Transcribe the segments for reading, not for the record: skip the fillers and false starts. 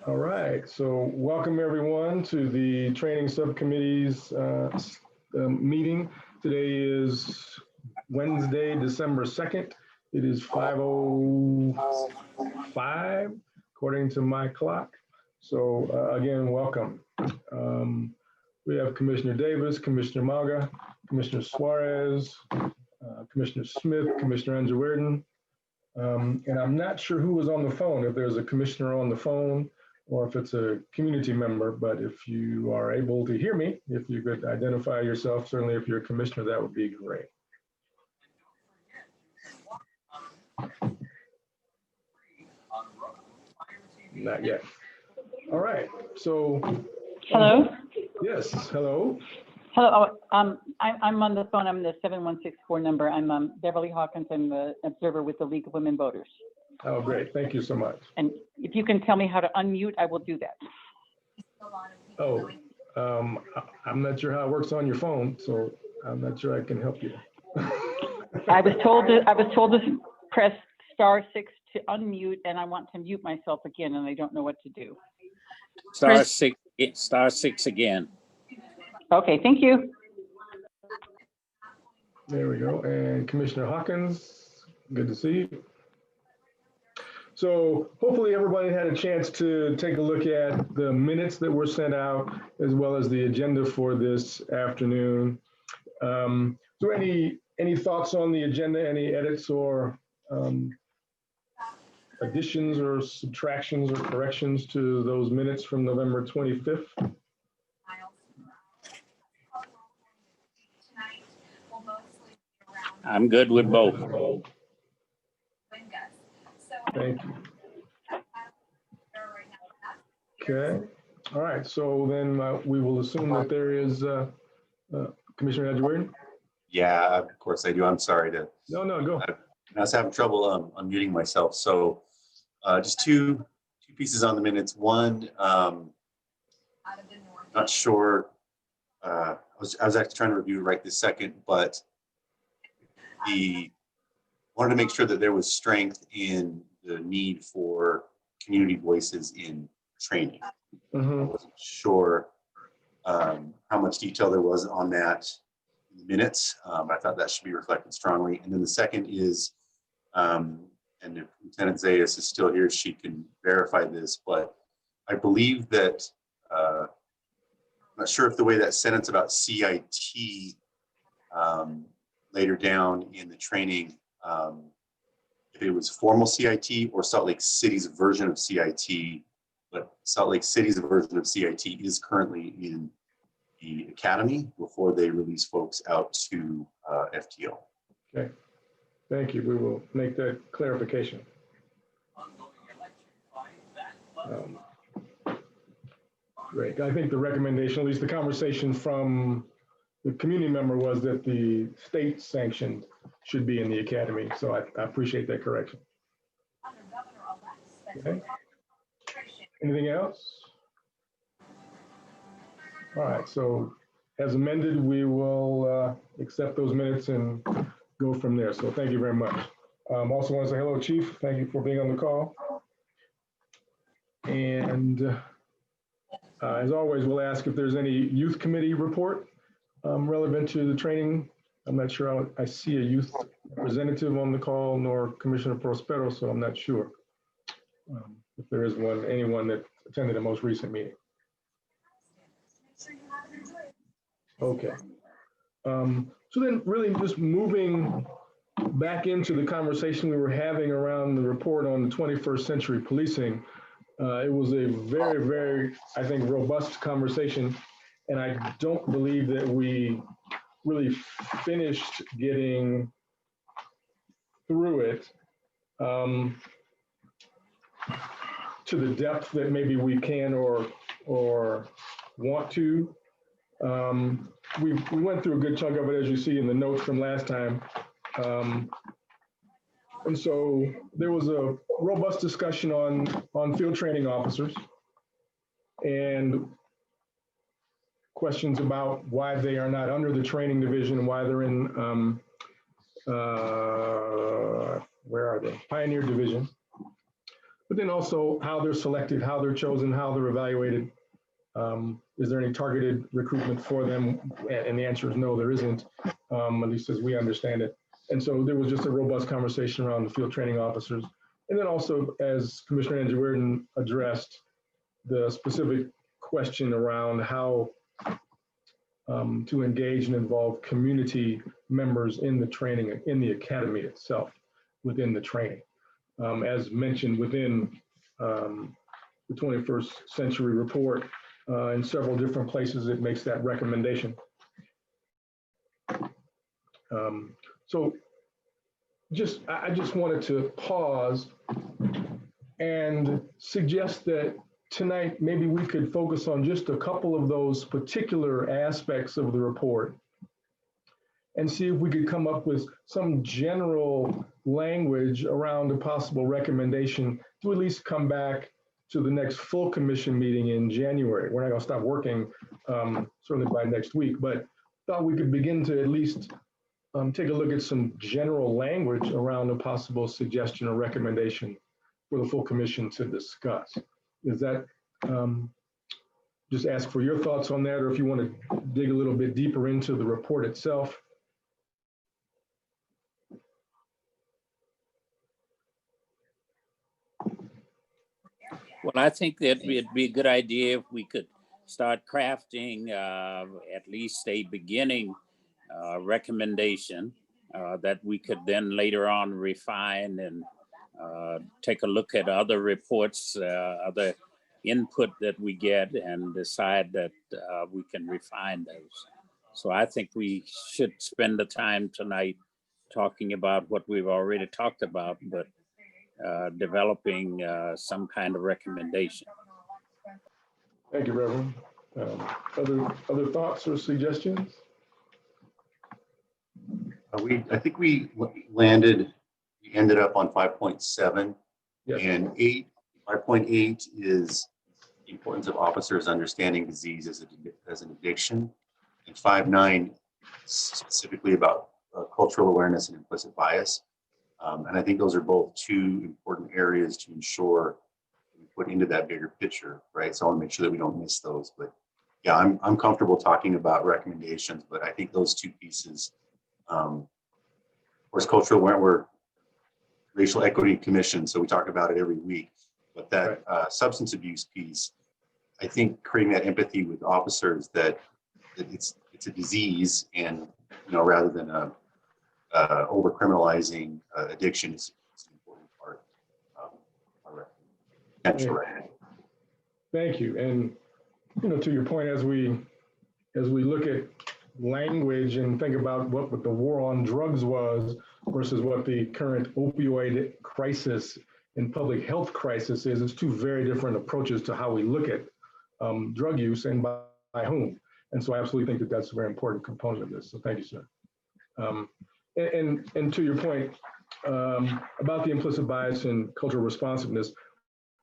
All right, so welcome everyone to the training subcommittee's meeting. Today is Wednesday, December 2nd. It is 5:05 according to my clock. So again, welcome. We have Commissioner Davis, Commissioner Malga, Commissioner Suarez, Commissioner Smith, Commissioner Anjewirden. And I'm not sure who was on the phone, if there's a commissioner on the phone or if it's a community member, but if you are able to hear me, if you could identify yourself, certainly if you're a commissioner, that would be great. Not yet. All right, so. Hello? Yes, hello. Hello, I'm on the phone. I'm the 7164 number. I'm Beverly Hawkins. I'm the observer with the League of Women Voters. Oh, great. Thank you so much. And if you can tell me how to unmute, I will do that. Oh, I'm not sure how it works on your phone, so I'm not sure I can help you. I was told to press *6 to unmute, and I want to mute myself again, and I don't know what to do. *6 again. Okay, thank you. There we go. And Commissioner Hawkins, good to see you. So hopefully everybody had a chance to take a look at the minutes that were sent out, as well as the agenda for this afternoon. So any thoughts on the agenda, any edits or additions or subtractions or corrections to those minutes from November 25th? I'm good with both. Thank you. Okay. All right. So then we will assume that there is Commissioner Anjewirden. Yeah, of course I do. I'm sorry to. No, go. I was having trouble unmuting myself. So just two pieces on the minutes. One, not sure. I was actually trying to review right this second, but wanted to make sure that there was strength in the need for community voices in training. I wasn't sure how much detail there was on that in the minutes. I thought that should be reflected strongly. And then the second is, and if Lieutenant Zayas is still here, she can verify this, but I believe that, I'm not sure if the way that sentence about CIT later down in the training, if it was formal CIT or Salt Lake City's version of CIT, but Salt Lake City's version of CIT is currently in the academy before they release folks out to FTO. Okay, thank you. We will make that clarification. Great. I think the recommendation, at least the conversation from the community member, was that the state sanctioned should be in the academy. So I appreciate that correction. Okay. Anything else? All right. So as amended, we will accept those minutes and go from there. So thank you very much. Also want to say hello, Chief. Thank you for being on the call. And as always, we'll ask if there's any youth committee report relevant to the training. I'm not sure I see a youth representative on the call, nor Commissioner Prospero, so I'm not sure if there is anyone that attended the most recent meeting. Okay. So then really just moving back into the conversation we were having around the report on the 21st century policing. It was a very, very, I think, robust conversation. And I don't believe that we really finished getting through it to the depth that maybe we can or want to. We went through a good chunk of it, as you see in the notes from last time. And so there was a robust discussion on field training officers and questions about why they are not under the training division and why they're in, where are they? Pioneer division. But but then also how they're selected, how they're chosen, how they're evaluated. Is there any targeted recruitment for them? And the answer is no, there isn't, at least as we understand it. And so there was just a robust conversation around the field training officers. And then also, as Commissioner Andrew Weirden addressed, the specific question around how to engage and involve community members in the training, in the academy itself, within the training. As mentioned within the 21st Century Report, in several different places, it makes that recommendation. So I just wanted to pause and suggest that tonight, maybe we could focus on just a couple of those particular aspects of the report and see if we could come up with some general language around a possible recommendation to at least come back to the next full commission meeting in January. We're not gonna stop working certainly by next week, but thought we could begin to at least take a look at some general language around a possible suggestion or recommendation for the full commission to discuss. Is that, just ask for your thoughts on that, or if you want to dig a little bit deeper into the report itself. Well, I think that it'd be a good idea if we could start crafting at least a beginning recommendation that we could then later on refine and take a look at other reports, other input that we get, and decide that we can refine those. So I think we should spend the time tonight talking about what we've already talked about, but developing some kind of recommendation. Thank you, Reverend. Other thoughts or suggestions? I think we ended up on 5.7. Yes. And 5.8 is the importance of officers understanding disease as an addiction. And 5.9 specifically about cultural awareness and implicit bias. And I think those are both two important areas to ensure we put into that bigger picture, right? So I want to make sure that we don't miss those. But yeah, I'm comfortable talking about recommendations, but I think those two pieces, of course, cultural awareness, we're Racial Equity Commission, so we talk about it every week. But that substance abuse piece, I think creating that empathy with officers that it's a disease, and rather than over criminalizing addiction is an important part of our potential. Thank you. And to your point, as we look at language and think about what the war on drugs was versus what the current opioid crisis and public health crisis is, it's two very different approaches to how we look at drug use and by whom. And so I absolutely think that that's a very important component of this. So thank you, sir. And to your point about the implicit bias and cultural responsiveness,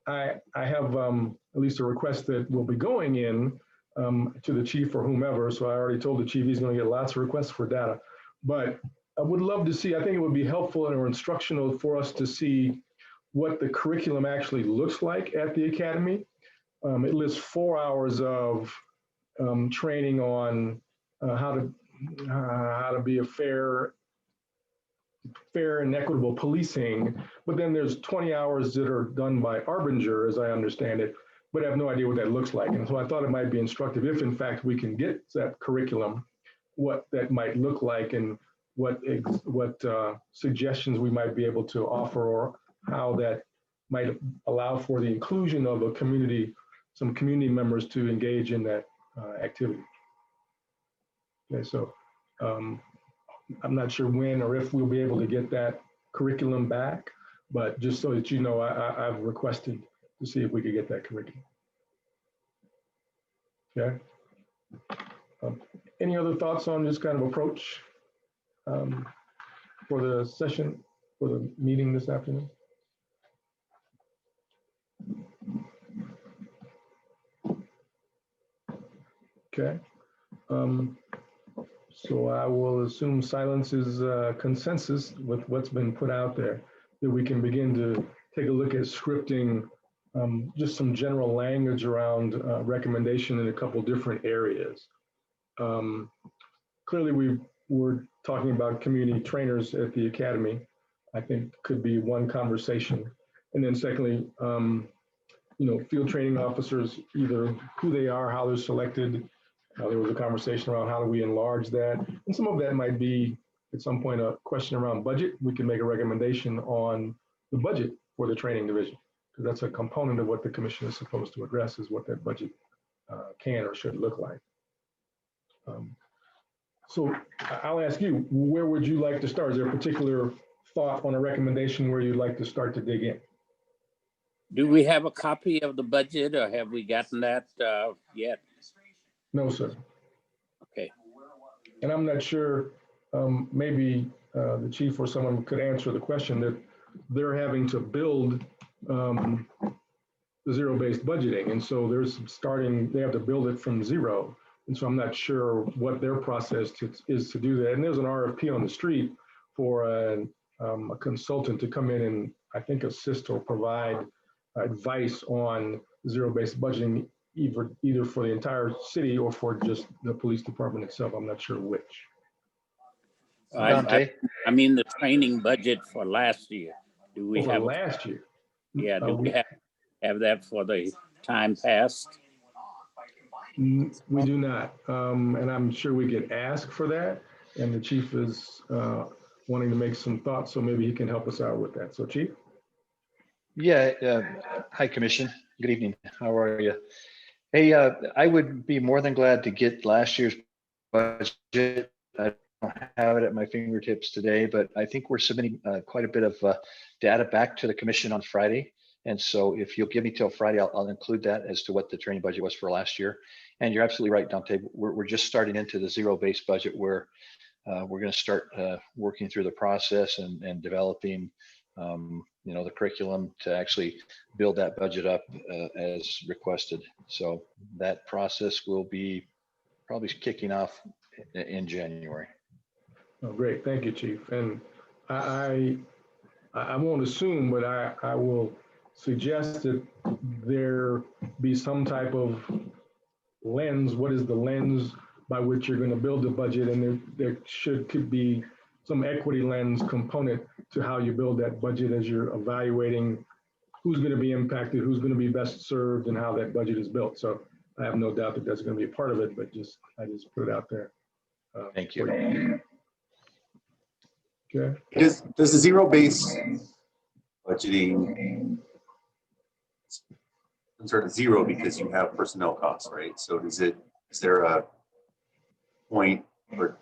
I have at least a request that will be going in to the chief or whomever. So I already told the chief he's going to get lots of requests for data. But I would love to see, I think it would be helpful or instructional for us to see what the curriculum actually looks like at the academy. It lists 4 hours of training on how to be a fair and equitable policing, but then there's 20 hours that are done by Arbinger, as I understand it, but I have no idea what that looks like. And so I thought it might be instructive if in fact we can get that curriculum, what that might look like and what suggestions we might be able to offer, or how that might allow for the inclusion of some community members to engage in that activity. Okay, so I'm not sure when or if we'll be able to get that curriculum back, but just so that you know, I've requested to see if we could get that curriculum. Okay. Any other thoughts on this kind of approach for the session, for the meeting this afternoon? Okay. So I will assume silence is consensus with what's been put out there, that we can begin to take a look at scripting just some general language around recommendation in a couple different areas. Clearly, we're talking about community trainers at the academy. I think could be one conversation. And then secondly, field training officers, either who they are, how they're selected. There was a conversation around how do we enlarge that. And some of that might be at some point a question around budget. We can make a recommendation on the budget for the training division, because that's a component of what the commission is supposed to address, is what that budget can or should look like. So I'll ask you, where would you like to start? Is there a particular thought on a recommendation where you'd like to start to dig in? Do we have a copy of the budget, or have we gotten that yet? No, sir. Okay. And I'm not sure, maybe the chief or someone could answer the question that they're having to build the zero-based budgeting. And so there's they have to build it from zero. And so I'm not sure what their process is to do that. And there's an RFP on the street for a consultant to come in and I think assist or provide advice on zero-based budgeting, either for the entire city or for just the police department itself. I'm not sure which. I mean the training budget for last year. Do we have last year? Yeah, do we have that for the time past? We do not, and I'm sure we could ask for that. And the chief is wanting to make some thoughts, so maybe he can help us out with that. So, Chief. Yeah. Hi, Commission. Good evening. How are you? Hey, I would be more than glad to get last year's budget. I don't have it at my fingertips today, but I think we're submitting quite a bit of data back to the Commission on Friday. And so if you'll give me till Friday, I'll include that as to what the training budget was for last year. And you're absolutely right, Dante. We're just starting into the zero-based budget where we're going to start working through the process and developing the curriculum to actually build that budget up as requested. So that process will be probably kicking off in January. Oh, great. Thank you, Chief. And I won't assume, but I will suggest that there be some type of lens. What is the lens by which you're going to build the budget? And there could be some equity lens component to how you build that budget as you're evaluating who's going to be impacted, who's going to be best served, and how that budget is built. So I have no doubt that that's going to be a part of it, but I just put it out there. Thank you. Okay. Does the zero-based budgeting sort of zero because you have personnel costs, right? So is there a point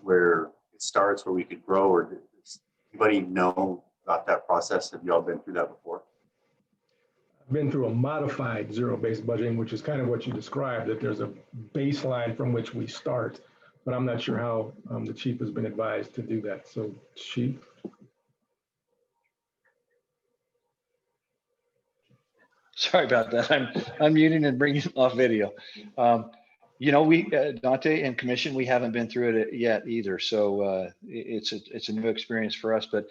where it starts where we could grow, or does anybody know about that process? Have you all been through that before? I've been through a modified zero-based budgeting, which is kind of what you described, that there's a baseline from which we start, but I'm not sure how the chief has been advised to do that. So, Chief. Sorry about that. I'm unmuting and bringing off video. We Dante and Commission, we haven't been through it yet either. So it's a new experience for us. But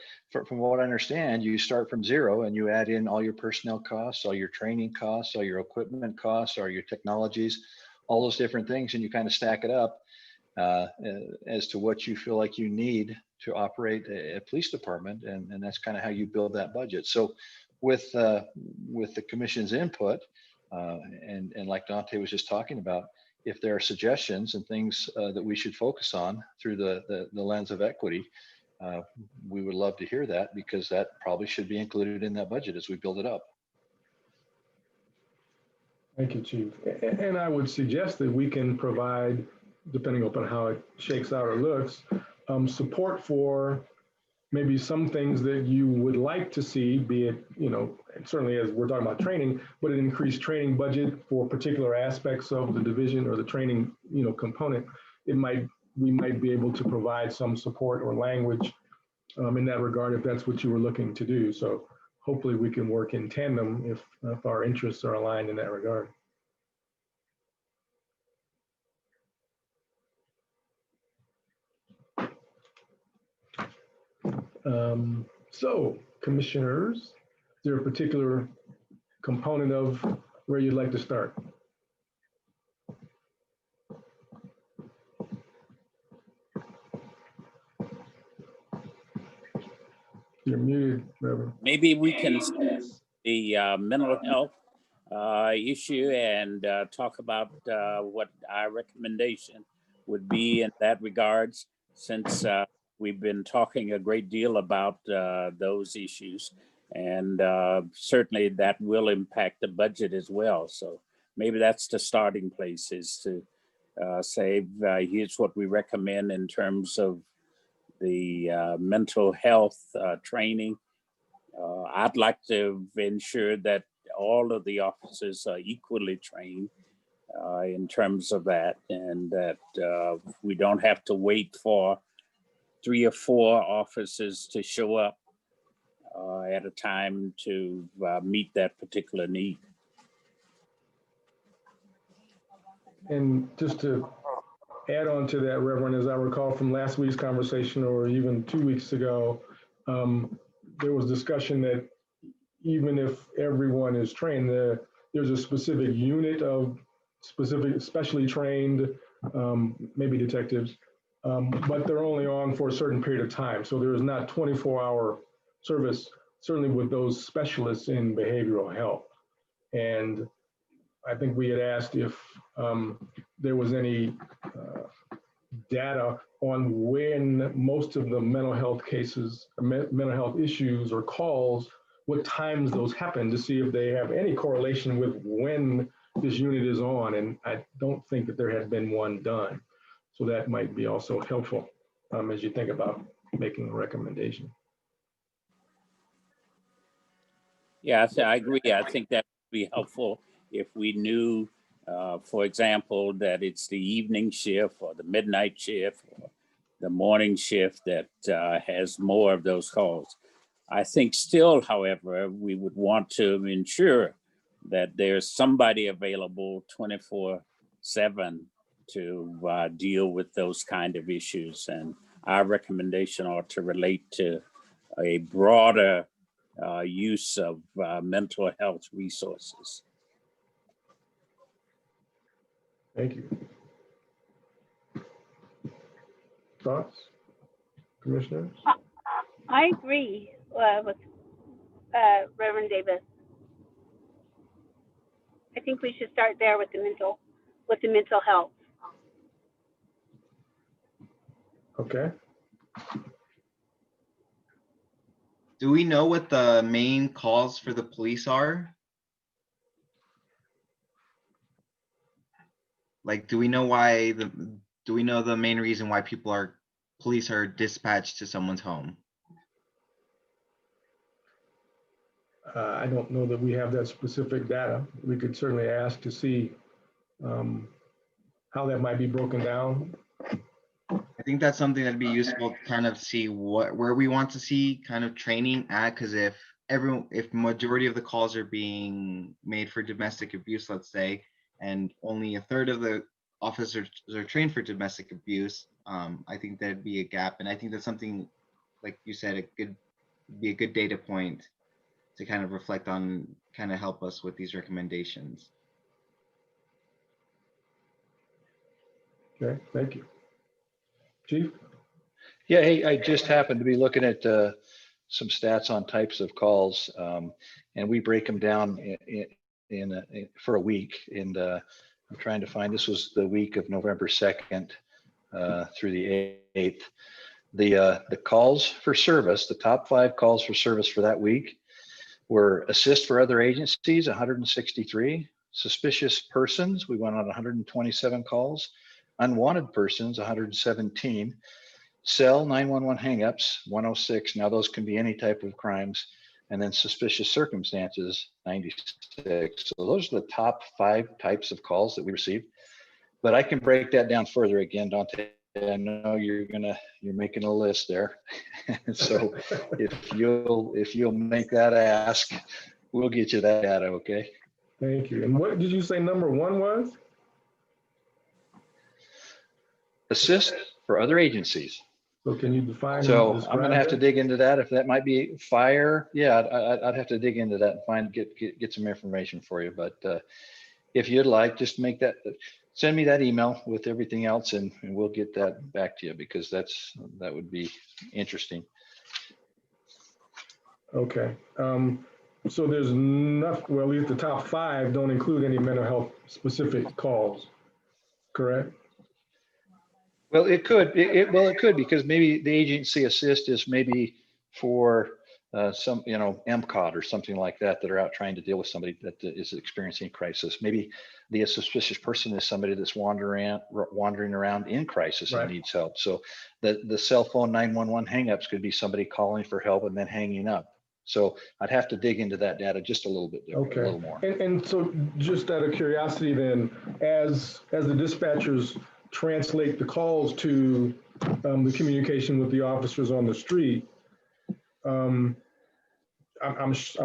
from what I understand, you start from zero and you add in all your personnel costs, all your training costs, all your equipment costs, all your technologies, all those different things, and you kind of stack it up as to what you feel like you need to operate a police department, and that's kind of how you build that budget. So with the Commission's input, and like Dante was just talking about, if there are suggestions and things that we should focus on through the lens of equity, we would love to hear that, because that probably should be included in that budget as we build it up. Thank you, Chief. And I would suggest that we can provide, depending upon how it shakes out or looks, support for maybe some things that you would like to see, be it, certainly as we're talking about training, but an increased training budget for particular aspects of the division or the training, component. We might be able to provide some support or language in that regard, if that's what you were looking to do. So hopefully we can work in tandem if our interests are aligned in that regard. So, commissioners, there a particular component of where you'd like to start? You're muted, Reverend. Maybe we can the mental health issue and talk about what our recommendation would be in that regards, since we've been talking a great deal about those issues, and certainly that will impact the budget as well. So maybe that's the starting place, is to say here's what we recommend in terms of the mental health training. I'd like to ensure that all of the officers are equally trained in terms of that, and that we don't have to wait for 3 or 4 officers to show up at a time to meet that particular need. And just to add on to that, Reverend, as I recall from last week's conversation, or even 2 weeks ago, there was discussion that even if everyone is trained, there's a specific unit of specially trained, maybe detectives, but they're only on for a certain period of time. So there is not 24-hour service, certainly with those specialists in behavioral health. And I think we had asked if there was any data on when most of the mental health cases, mental health issues or calls, what times those happen, to see if they have any correlation with when this unit is on. And I don't think that there had been one done. So that might be also helpful as you think about making a recommendation. Yeah, I agree. I think that would be helpful if we knew, for example, that it's the evening shift or the midnight shift or the morning shift that has more of those calls. I think still, however, we would want to ensure that there's somebody available 24/7 to deal with those kind of issues. And our recommendation ought to relate to a broader use of mental health resources. Thank you. Thoughts, commissioners? I agree with Reverend Davis. I think we should start there with the mental health. Okay. Do we know what the main calls for the police are? Like, do we know the main reason why police are dispatched to someone's home? I don't know that we have that specific data. We could certainly ask to see how that might be broken down. I think that's something that'd be useful to kind of see where we want to see kind of training at, because if majority of the calls are being made for domestic abuse, let's say, and only a third of the officers are trained for domestic abuse, I think that'd be a gap. And I think that's something, like you said, be a good data point to kind of reflect on, kind of help us with these recommendations. Okay, thank you. Chief? Yeah, hey, I just happened to be looking at some stats on types of calls, and we break them down for a week. And I'm trying to find, this was the week of November 2nd through the 8th. The calls for service, the top 5 calls for service for that week were assist for other agencies, 163, suspicious persons, we went on 127 calls, unwanted persons, 117, cell 911 hangups, 106. Now those can be any type of crimes, and then suspicious circumstances, 96. So those are the top 5 types of calls that we received. But I can break that down further again, Dante. I know you're making a list there. So if you'll make that ask, we'll get you that data, okay? Thank you. And what did you say number 1 was? Assist for other agencies. So can you define? So and I'm gonna describe have to that? dig into that. If that might be fire, yeah, I'd have to dig into that and get some information for you. But if you'd like, just send me that email with everything else and we'll get that back to you because that would be interesting. Okay. So there's enough, well, at least the top 5 don't include any mental health specific calls, correct? Well, it could, it could, because maybe the agency assist is maybe for some, MCOT or something like that are out trying to deal with somebody that is experiencing crisis. Maybe the suspicious person is somebody that's wandering around in crisis Right. and needs help. So the cell phone 911 hangups could be somebody calling for help and then hanging up. So I'd have to dig into that data just a little bit different, Okay. a little more. And so just out of curiosity then, as the dispatchers translate the calls to the communication with the officers on the street, I'm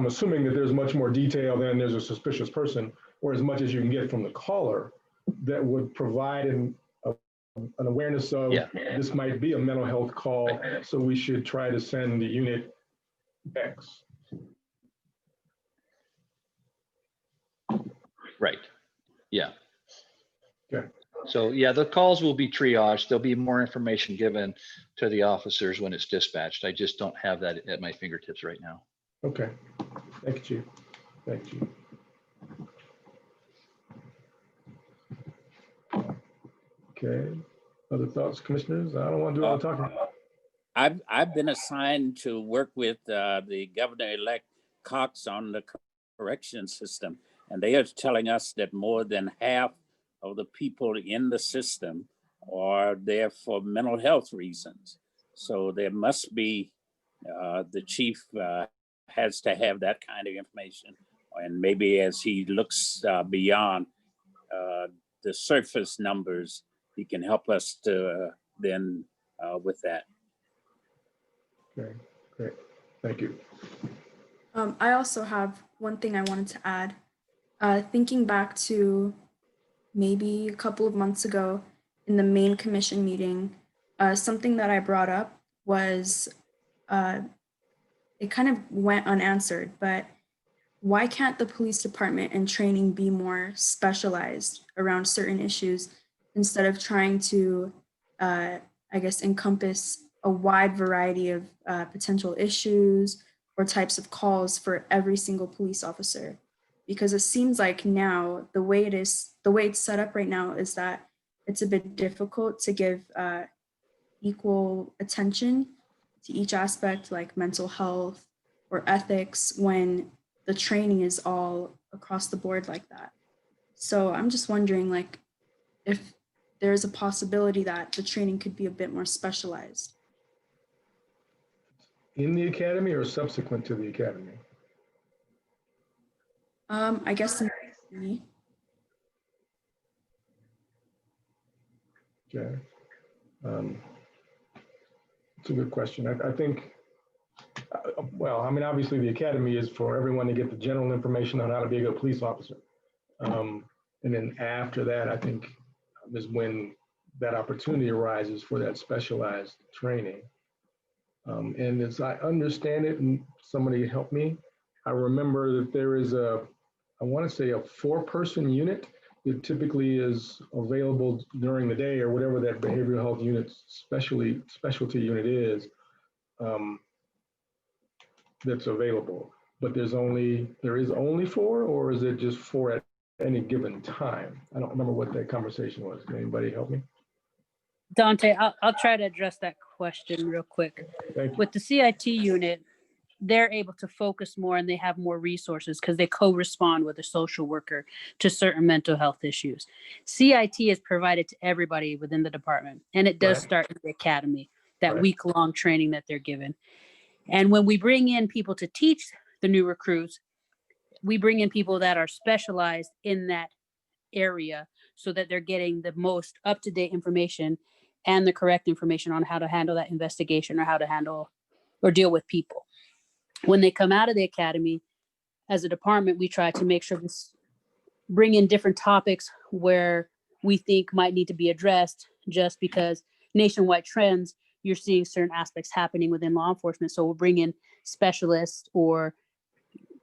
assuming that there's much more detail than there's a suspicious person, or as much as you can get from the caller that would provide an awareness of this might be a mental health call, so we should try to send the unit X. Right. Yeah. Okay. So yeah, the calls will be triaged. There'll be more information given to the officers when it's dispatched. I just don't have that at my fingertips right now. Okay. Thank you, Chief. Thank you. Okay. Other thoughts, commissioners? I don't want to do all the talking. I've been assigned to work with the governor-elect Cox on the correction system, and they are telling us that more than half of the people in the system are there for mental health reasons. So there must be, the chief has to have that kind of information. And maybe as he looks beyond the surface numbers, he can help us to then with that. Okay, great. Thank you. I also have one thing I wanted to add. Thinking back to maybe a couple of months ago in the main commission meeting, something that I brought up was it kind of went unanswered, but why can't the police department and training be more specialized around certain issues instead of trying to, I guess, encompass a wide variety of potential issues or types of calls for every single police officer? Because it seems like now the way it's set up right now is that it's a bit difficult to give equal attention to each aspect like mental health or ethics when the training is all across the board like that. So I'm just wondering like if there's a possibility that the training could be a bit more specialized. In the academy or subsequent to the academy? I guess Okay. It's a good question. I think, well, I mean, obviously the academy is for everyone to get the general information on how to be a good police officer. And then after that, I think is when that opportunity arises for that specialized training. And as I understand it, and somebody help me, I remember that there is I want to say a 4-person unit that typically is available during the day or whatever that behavioral health unit specialty unit is, that's available. But there is only 4, or is it just 4 at any given time? I don't remember what that conversation was. Can anybody help me? Dante, I'll try to address that question real quick. Thank you. With the CIT unit, they're able to focus more and they have more resources because they co-respond with a social worker to certain mental health issues. CIT is provided to everybody within the department, and it does start in the academy, that week-long training that they're given. And when we bring in people to teach the new recruits, we bring in people that are specialized in that area so that they're getting the most up-to-date information and the correct information on how to handle that investigation or how to handle or deal with people. When they come out of the academy, as a department, we try to make sure we bring in different topics where we think might need to be addressed, just because nationwide trends you're seeing certain aspects happening within law enforcement. So we'll bring in specialists or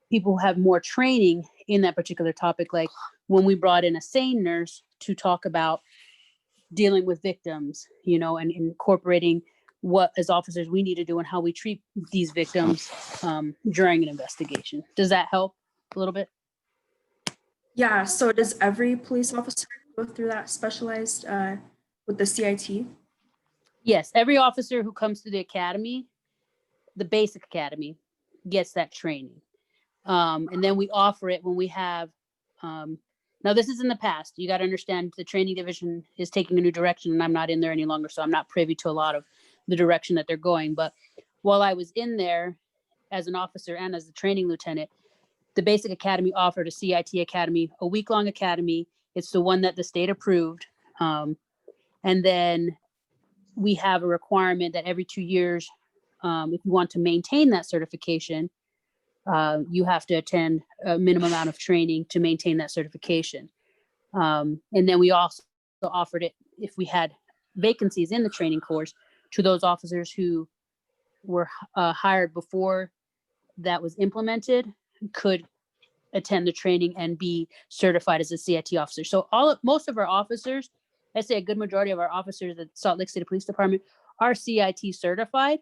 people who have more training in that particular topic. Like when we brought in a SANE nurse to talk about dealing with victims, you know, and incorporating what as officers we need to do and how we treat these victims during an investigation. Does that help a little bit? Yeah, so does every police officer go through that specialized with the CIT? Yes, every officer who comes to the academy, the basic academy, gets that training. And then we offer it when we have, now this is in the past. You got to understand the training division is taking a new direction and I'm not in there any longer. So I'm not privy to a lot of the direction that they're going. But while I was in there as an officer and as the training lieutenant, the basic academy offered a CIT academy, a week-long academy. It's the one that the state approved. And then we have a requirement that every 2 years, if you want to maintain that certification, you have to attend a minimum amount of training to maintain that certification. And then we also offered it if we had vacancies in the training course to those officers who were hired before that was implemented could attend the training and be certified as a CIT officer. So most of our officers, I'd say a good majority of our officers at Salt Lake City Police Department are CIT certified.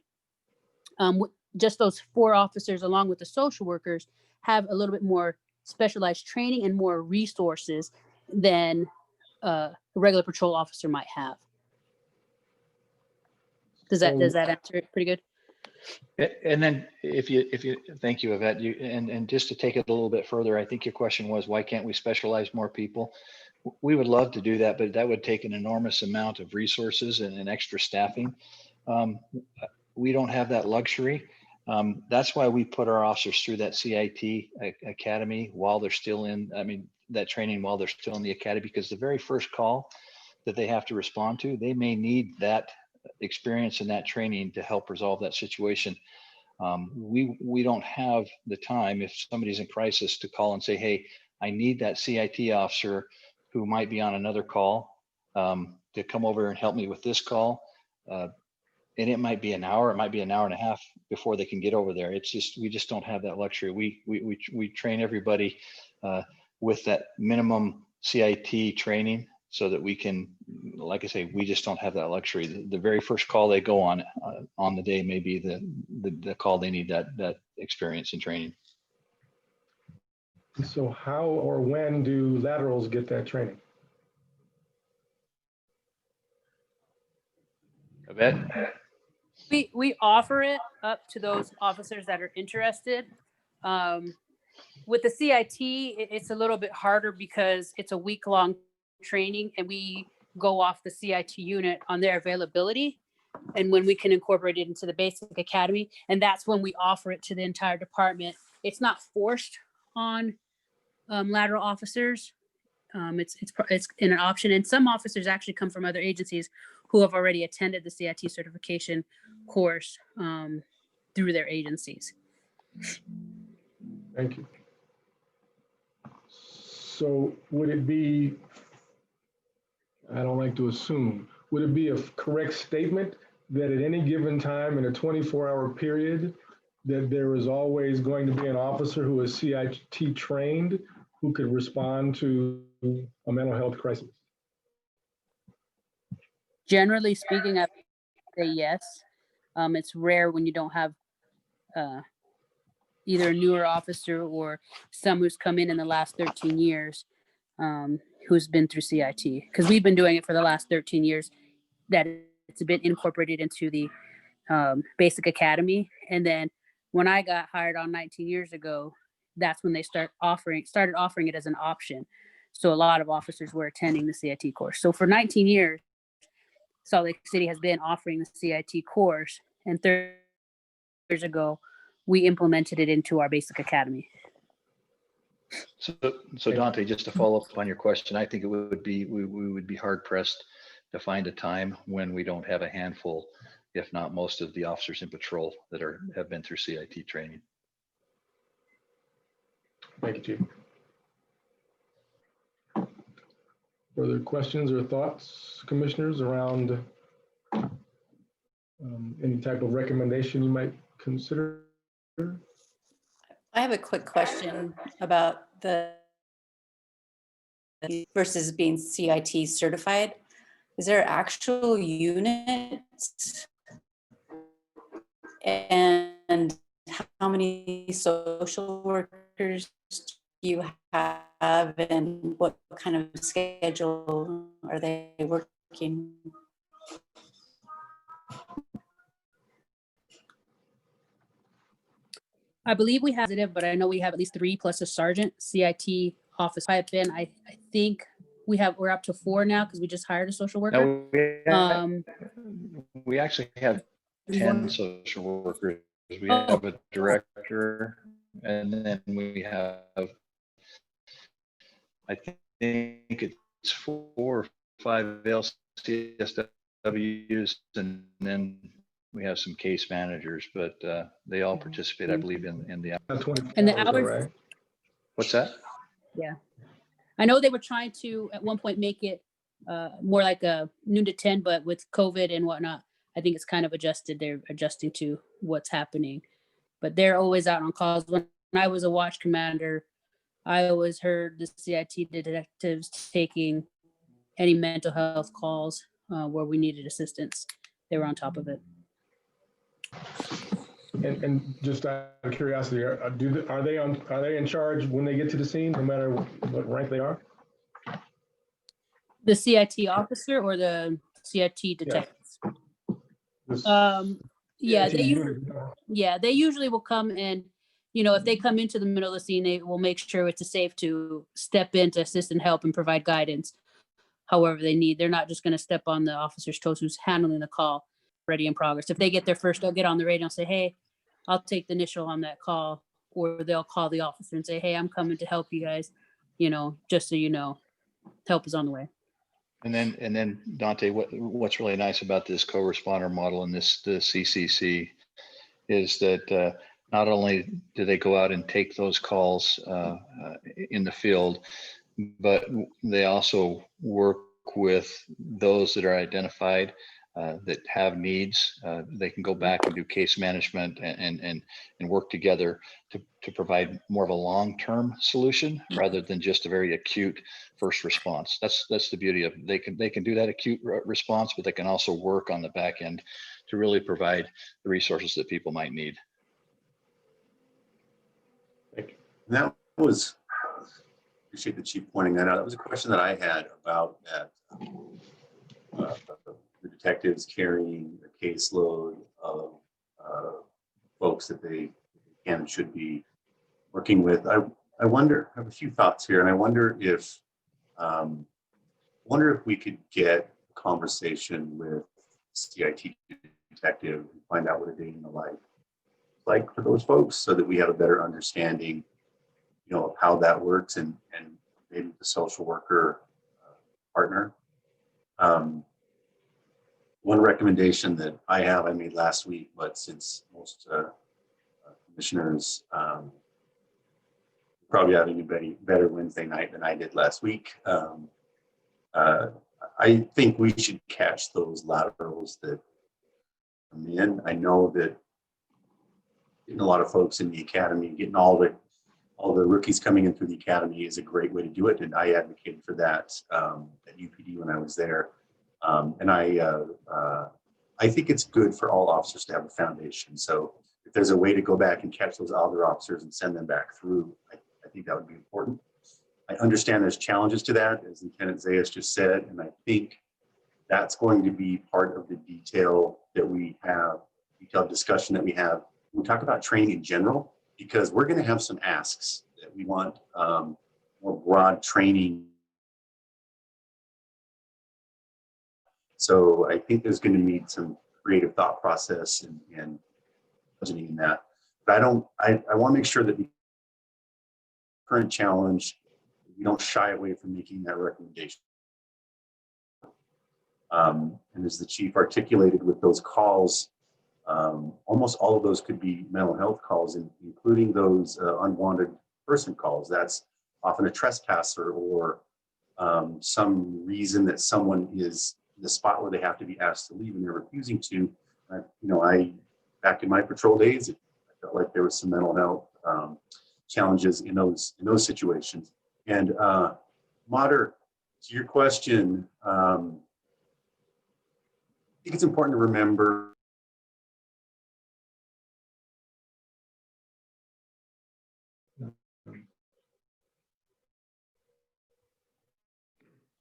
Just those 4 officers, along with the social workers, have a little bit more specialized training and more resources than a regular patrol officer might have. Does that answer it pretty good? And then thank you, Yvette, and just to take it a little bit further, I think your question was, why can't we specialize more people? We would love to do that, but that would take an enormous amount of resources and extra staffing. We don't have that luxury. That's why we put our officers through that CIT academy while they're still that training while they're still in the academy, because the very first call that they have to respond to, they may need that experience and that training to help resolve that situation. We don't have the time if somebody's in crisis to call and say, hey, I need that CIT officer who might be on another call to come over and help me with this call. And it might be an hour, it might be an hour and a half before they can get over there. It's just, we just don't have that luxury. We train everybody with that minimum CIT training so that we can, like I say, we just don't have that luxury. The very first call they go on the day may be the call they need that experience and training. So how or when do laterals get that training? Yvette? We offer it up to those officers that are interested. With the CIT, it's a little bit harder because it's a week-long training and we go off the CIT unit on their availability and when we can incorporate it into the basic academy. And that's when we offer it to the entire department. It's not forced on lateral officers. It's an option. And some officers actually come from other agencies who have already attended the CIT certification course through their agencies. Thank you. So would it be, I don't like to assume, would it be a correct statement that at any given time in a 24-hour period, that there is always going to be an officer who is CIT trained who could respond to a mental health crisis? Generally speaking, I would say yes. It's rare when you don't have either a newer officer or someone who's come in the last 13 years who's been through CIT. Because we've been doing it for the last 13 years, that it's been incorporated into the basic academy. And then when I got hired on 19 years ago, that's when they started offering it as an option. So a lot of officers were attending the CIT course. So for 19 years, Salt Lake City has been offering the CIT course, and 30 years ago, we implemented it into our basic academy. So Dante, just to follow up on your question, I think it would be, we would be hard pressed to find a time when we don't have a handful, if not most of the officers in patrol that have been through CIT training. Thank you, Chief. Further questions or thoughts, commissioners, around Any type of recommendation you might consider? I have a quick question about the versus being CIT certified. Is there actual units? And how many social workers do you have, and what kind of schedule are they working? I believe we have it, but I know we have at least 3 plus a sergeant CIT office. I think we're up to 4 now because we just hired a social worker. No, we actually have 10 social workers. We have a director, and then we have, I think it's 4 or 5 LCSWs, and then we have some case managers, but they all participate, I believe, in the. And the hours, right? What's that? yeah. I know they were trying to at one point make it more like a noon to 10, but with COVID and whatnot, I think it's kind of adjusted. They're adjusting to what's happening, but they're always out on calls. When I was a watch commander, I always heard the CIT detectives taking any mental health calls where we needed assistance. They were on top of it. And just out of curiosity, are they in charge when they get to the scene, no matter what rank they are? The CIT officer or the CIT detectives? Yeah, they usually will come and, if they come into the middle of the scene, they will make sure it's safe to step in to assist and help and provide guidance however they need. They're not just going to step on the officer's toes who's handling the call, ready in progress. If they get there first, they'll get on the radio and say, hey, I'll take the initial on that call, or they'll call the officer and say, hey, I'm coming to help you guys, just so you know, help is on the way. And then Dante, what's really nice about this co-responder model and the CCC is that not only do they go out and take those calls in the field, but they also work with those that are identified that have needs. They can go back and do case management and work together to provide more of a long-term solution rather than just a very acute first response. That's the beauty of it. They can do that acute response, but they can also work on the back end to really provide the resources that people might need. Thank you. And that was, appreciate the chief pointing that out. That was a question that I had about that. The detectives carrying a caseload of folks that they can and should be working with. I wonder, I have a few thoughts here, and I wonder if we could get a conversation with CIT detective and find out what a day in the life is like for those folks, so that we have a better understanding, of how that works, and maybe the social worker partner. One recommendation that I made last week, but since most commissioners probably having a better Wednesday night than I did last week, I think we should catch those laterals that come in. I know that getting a lot of folks in the academy, getting all the rookies coming in through the academy is a great way to do it, and I advocated for that at UPD when I was there. And I think it's good for all officers to have a foundation. So if there's a way to go back and catch those other officers and send them back through, I think that would be important. I understand there's challenges to that, as Lieutenant Zayas just said, and I think that's going to be part of the detailed discussion that we have. We talk about training in general, because we're going to have some asks that we want more broad training. So I think there's going to need some creative thought process and budgeting in that. But I want to make sure that the current challenge, we don't shy away from making that recommendation. And as the chief articulated with those calls, almost all of those could be mental health calls, including those unwanted person calls. That's often a trespasser or some reason that someone is in the spot where they have to be asked to leave and they're refusing to. Back in my patrol days, I felt like there was some mental health challenges in those situations. And Mater, to your question, I think it's important to remember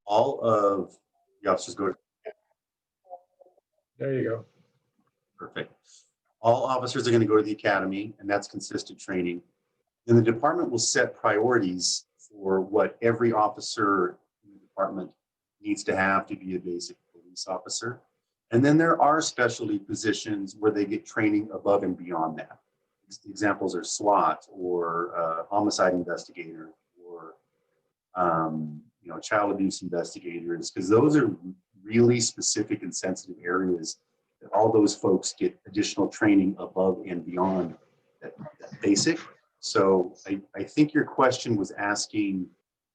all of the officers go to. There you go. Perfect. All officers are going to go to the academy, and that's consistent training. Then the department will set priorities for what every officer in the department needs to have to be a basic police officer. And then there are specialty positions where they get training above and beyond that. Examples are SWAT or homicide investigator or child abuse investigators, because those are really specific and sensitive areas that all those folks get additional training above and beyond that basic. So I think your question was asking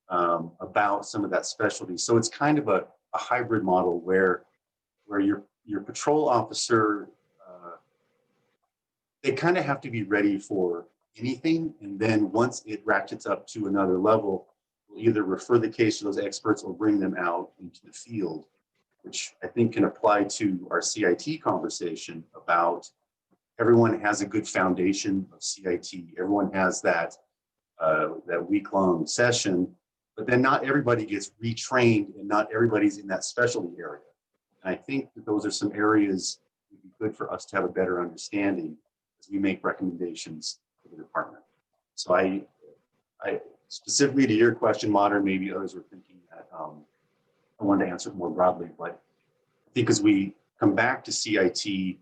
about some of that specialty. So it's kind of a hybrid model where your patrol officer, they kind of have to be ready for anything. And then once it ratchets up to another level, we'll either refer the case to those experts or bring them out into the field, which I think can apply to our CIT conversation about everyone has a good foundation of CIT. Everyone has that week-long session, but then not everybody gets retrained and not everybody's in that specialty area. And I think that those are some areas it would be good for us to have a better understanding as we make recommendations for the department. So I specifically to your question, Mater, maybe others were thinking that I wanted to answer it more broadly, but I think as we come back to CIT,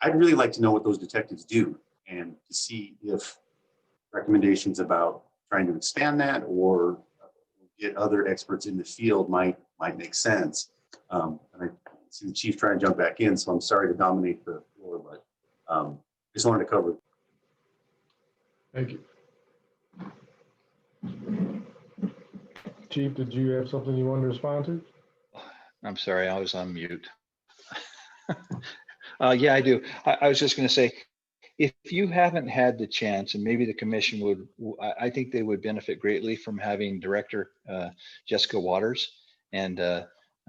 I'd really like to know what those detectives do and to see if recommendations about trying to expand that or get other experts in the field might make sense. And I see the chief trying to jump back in, so I'm sorry to dominate the floor, but just wanted to cover. Thank you. Chief, did you have something you wanted to respond to? I'm sorry, I was on mute. Yeah, I do. I was just going to say, if you haven't had the chance, and maybe the commission would, I think they would benefit greatly from having Director Jessica Waters and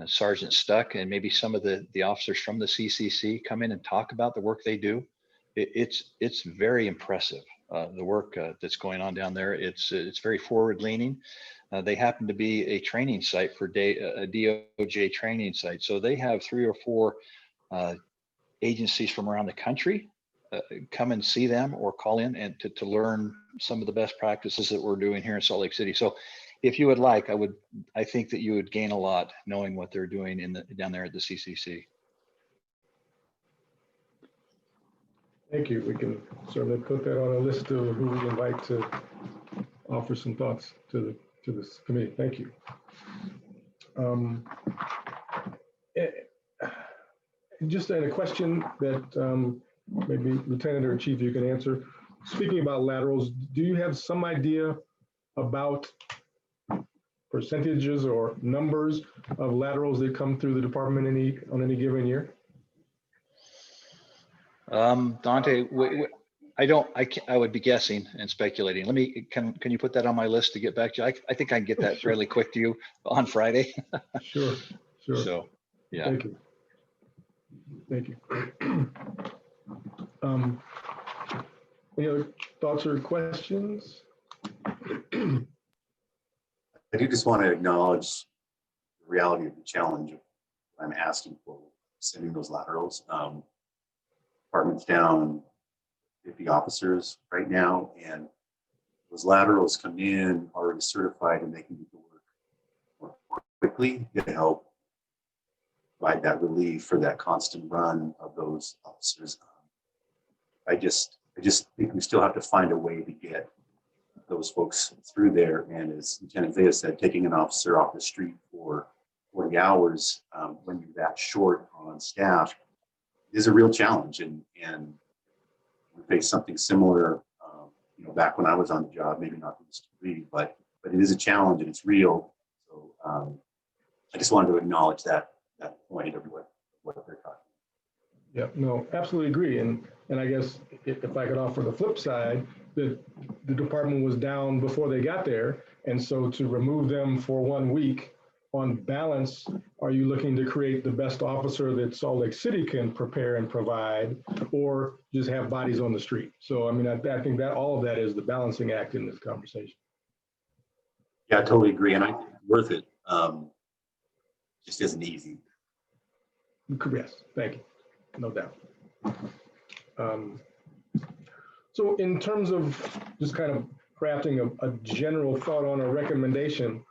Sergeant Stuck and maybe some of the officers from the CCC come in and talk about the work they do. It's very impressive, the work that's going on down there. It's very forward leaning. They happen to be a training site for a DOJ training site. So they have 3 or 4 agencies from around the country come and see them or call in and to learn some of the best practices that we're doing here in Salt Lake City. So if you would like, I think that you would gain a lot knowing what they're doing down there at the CCC. Thank you. We can certainly put that on a list of who we invite to offer some thoughts to this committee. Thank you. Just a question that maybe Lieutenant or Chief, you can answer. Speaking about laterals, do you have some idea about percentages or numbers of laterals that come through the department on any given year? Dante, I would be guessing and speculating. Can you put that on my list to get back to you? I think I can get that fairly quick to you on Friday. Sure. So, yeah. Thank you. Any other thoughts or questions? I do just want to acknowledge the reality of the challenge I'm asking for sending those laterals. Department's down 50 officers right now, and those laterals come in already certified and they can do the work more quickly to help provide that relief for that constant run of those officers. I just think we still have to find a way to get those folks through there. And as Lieutenant Zaya said, taking an officer off the street for 40 hours when you're that short on staff is a real challenge. And we faced something similar, back when I was on the job, maybe not to this degree, but it is a challenge and it's real. So I just wanted to acknowledge that point of what they're talking about. Yeah, no, absolutely agree. And I guess if I could offer the flip side, the department was down before they got there. And so to remove them for 1 week, on balance, are you looking to create the best officer that Salt Lake City can prepare and provide, or just have bodies on the street? So, I mean, I think that all of that is the balancing act in this conversation. Yeah, I totally agree. And I think it's worth it. Just isn't easy. Yes, thank you. No doubt. So in terms of just kind of crafting a general thought on a recommendation,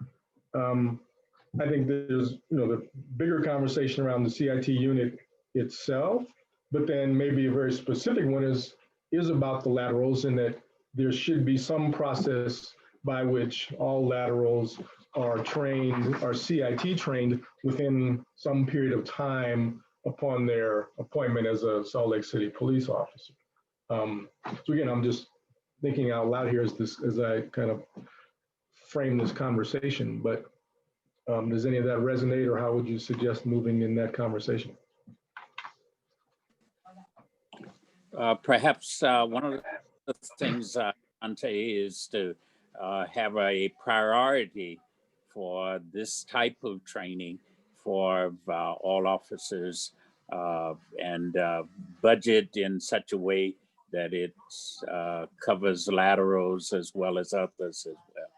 I think there's, the bigger conversation around the CIT unit itself, but then maybe a very specific one is about the laterals, and that there should be some process by which all laterals are trained, are CIT trained within some period of time upon their appointment as a Salt Lake City police officer. So again, I'm just thinking out loud here as I kind of frame this conversation, but does any of that resonate, or how would you suggest moving in that conversation? Perhaps one of the things, Ante, is to have a priority for this type of training for all officers, and budget in such a way that it covers laterals as well as others as well,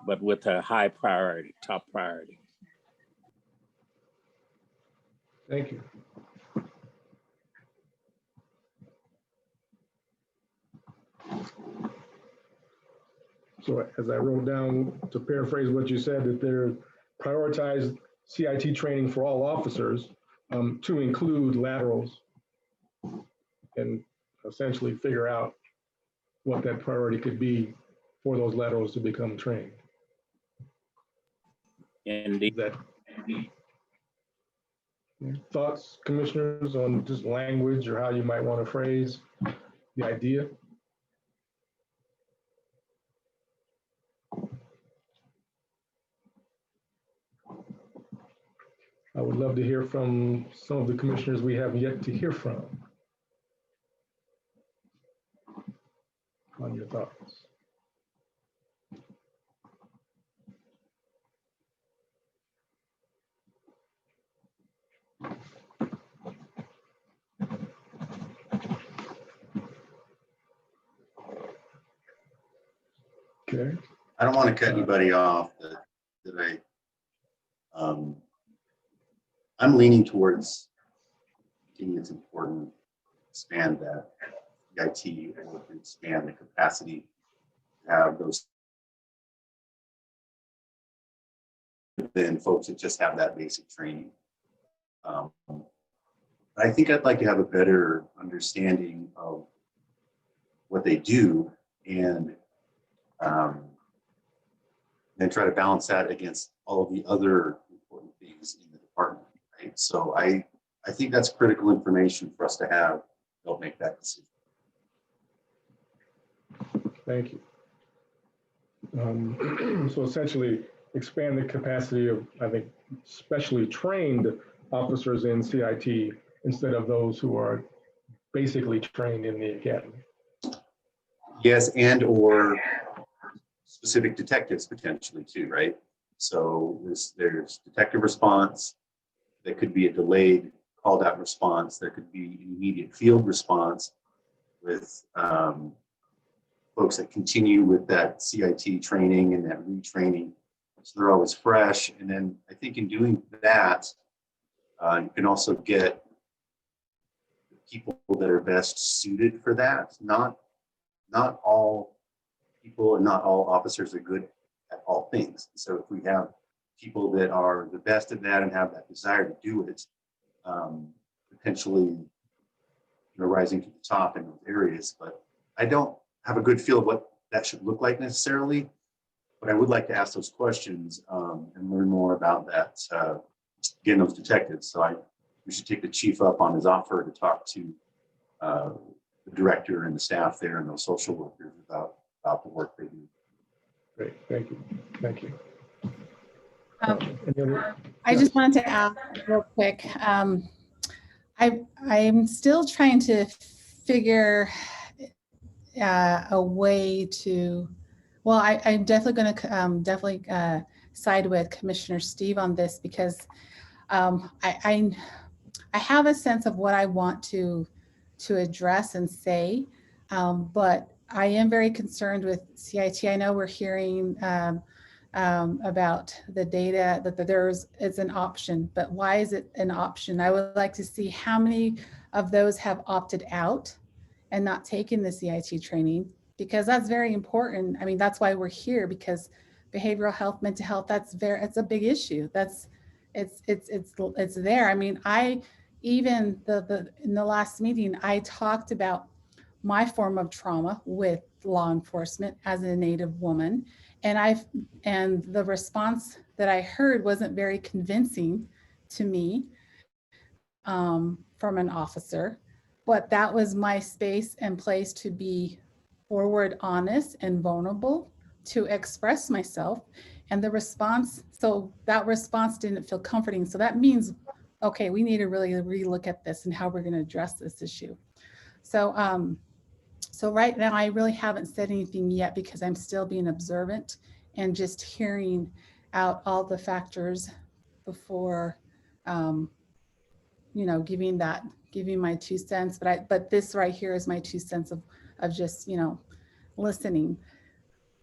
but with a high priority, top priority. Thank you. So as I wrote down, to paraphrase what you said, that they're prioritized CIT training for all officers to include laterals, and essentially figure out what that priority could be for those laterals to become trained. Indeed. That thoughts, commissioners, on just language or how you might want to phrase the idea? I would love to hear from some of the commissioners we have yet to hear from on your thoughts. Okay. I don't want to cut anybody off. I'm leaning towards thinking it's important to expand that IT, or to expand the capacity to have those than folks that just have that basic training. I think I'd like to have a better understanding of what they do, and then try to balance that against all of the other important things in the department, right? So I think that's critical information for us to have to help make that decision. Thank you. So essentially expand the capacity of, I think, specially trained officers in CIT instead of those who are basically trained in the academy. Yes, and or specific detectives potentially too, right? So there's detective response. There could be a delayed called out response. There could be an immediate field response with folks that continue with that CIT training and that retraining. So they're always fresh. And then I think in doing that, you can also get people that are best suited for that. Not all people and not all officers are good at all things. So if we have people that are the best at that and have that desire to do it, potentially rising to the top in those areas. But I don't have a good feel of what that should look like necessarily, but I would like to ask those questions and learn more about that, again, those detectives. So we should take the chief up on his offer to talk to the director and the staff there and those social workers about the work they do. Great, thank you. Thank you. I just wanted to ask real quick. I'm still trying to figure a way to, well, I'm definitely going to side with Commissioner Steve on this, because I have a sense of what I want to address and say, but I am very concerned with CIT. I know we're hearing about the data that it's an option, but why is it an option? I would like to see how many of those have opted out and not taken the CIT training, because that's very important. I mean, that's why we're here, because behavioral health, mental health, it's a big issue. It's there. I mean, even in the last meeting, I talked about my form of trauma with law enforcement as a Native woman. And the response that I heard wasn't very convincing to me from an officer, but that was my space and place to be forward, honest, and vulnerable, to express myself. And the response, so that response didn't feel comforting. So that means, okay, we need to really relook at this and how we're going to address this issue. So, so right now I really haven't said anything yet, because I'm still being observant and just hearing out all the factors before, you know, giving my 2 cents. But this right here is my 2 cents of just, you know, listening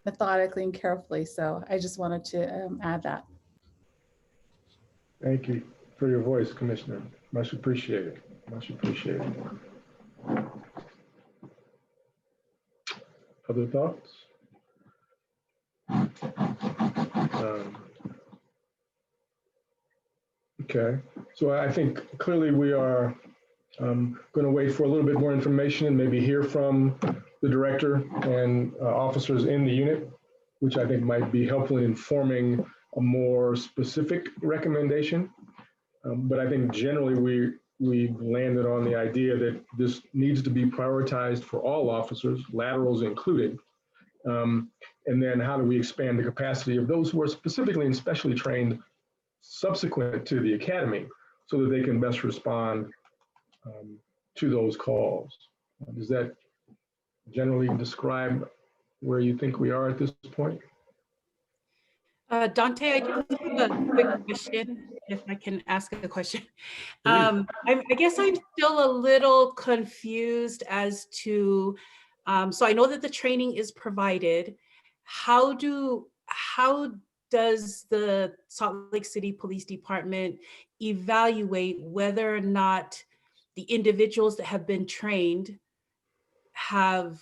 methodically and carefully. So I just wanted to add that. Thank you for your voice, Commissioner. Much appreciated. Much appreciated. Other thoughts? Okay, so I think clearly we are going to wait for a little bit more information and maybe hear from the director and officers in the unit, which I think might be helpful in informing a more specific recommendation. But I think generally we've landed on the idea that this needs to be prioritized for all officers, laterals included. And then how do we expand the capacity of those who are specifically and specially trained subsequent to the academy, so that they can best respond to those calls. Does that generally describe where you think we are at this point? Dante, I just have a quick question, if I can ask a question. I guess I'm still a little confused as to, so I know that the training is provided. How does the Salt Lake City Police Department evaluate whether or not the individuals that have been trained are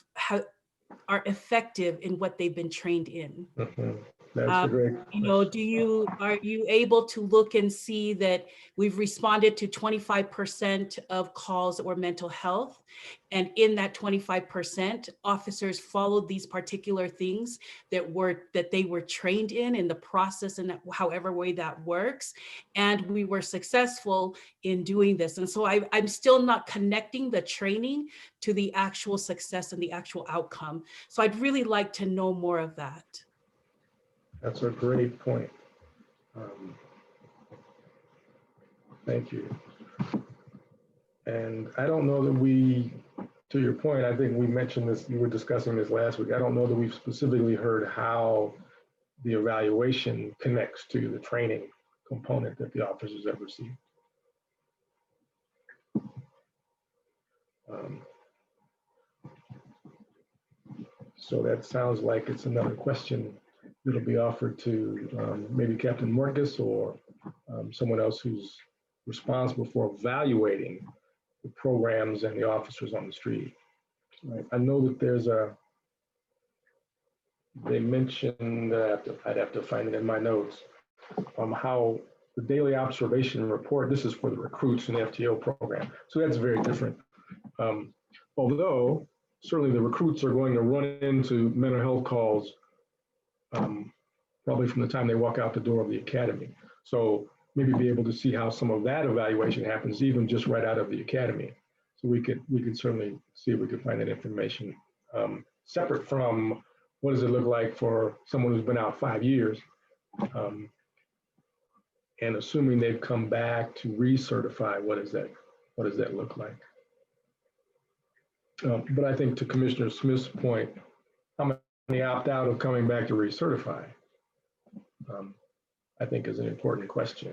effective in what they've been trained in? Mm-hmm. That's a great you know, are you able to look and see that we've responded to 25% of calls that were mental health, and in that 25%, officers followed these particular things that they were trained in the process, and however way that works, and we were successful in doing this? And so I'm still not connecting the training to the actual success and the actual outcome. So I'd really like to know more of that. That's a great point. Thank you. And I don't know that to your point, I think we mentioned this, you were discussing this last week. I don't know that we've specifically heard how the evaluation connects to the training component that the officers have received. So that sounds like it's another question that'll be offered to maybe Captain Morgus or someone else who's responsible for evaluating the programs and the officers on the street. Right. I know that they mentioned, I'd have to find it in my notes, how the daily observation report, this is for the recruits in the FTO program. So that's very different. Although certainly the recruits are going to run into mental health calls probably from the time they walk out the door of the academy. So maybe be able to see how some of that evaluation happens even just right out of the academy. So we could certainly see if we could find that information separate from what does it look like for someone who's been out 5 years, and assuming they've come back to recertify, what is that What does that look like? But I think to Commissioner Smith's point, how many opt out of coming back to recertify? I think is an important question.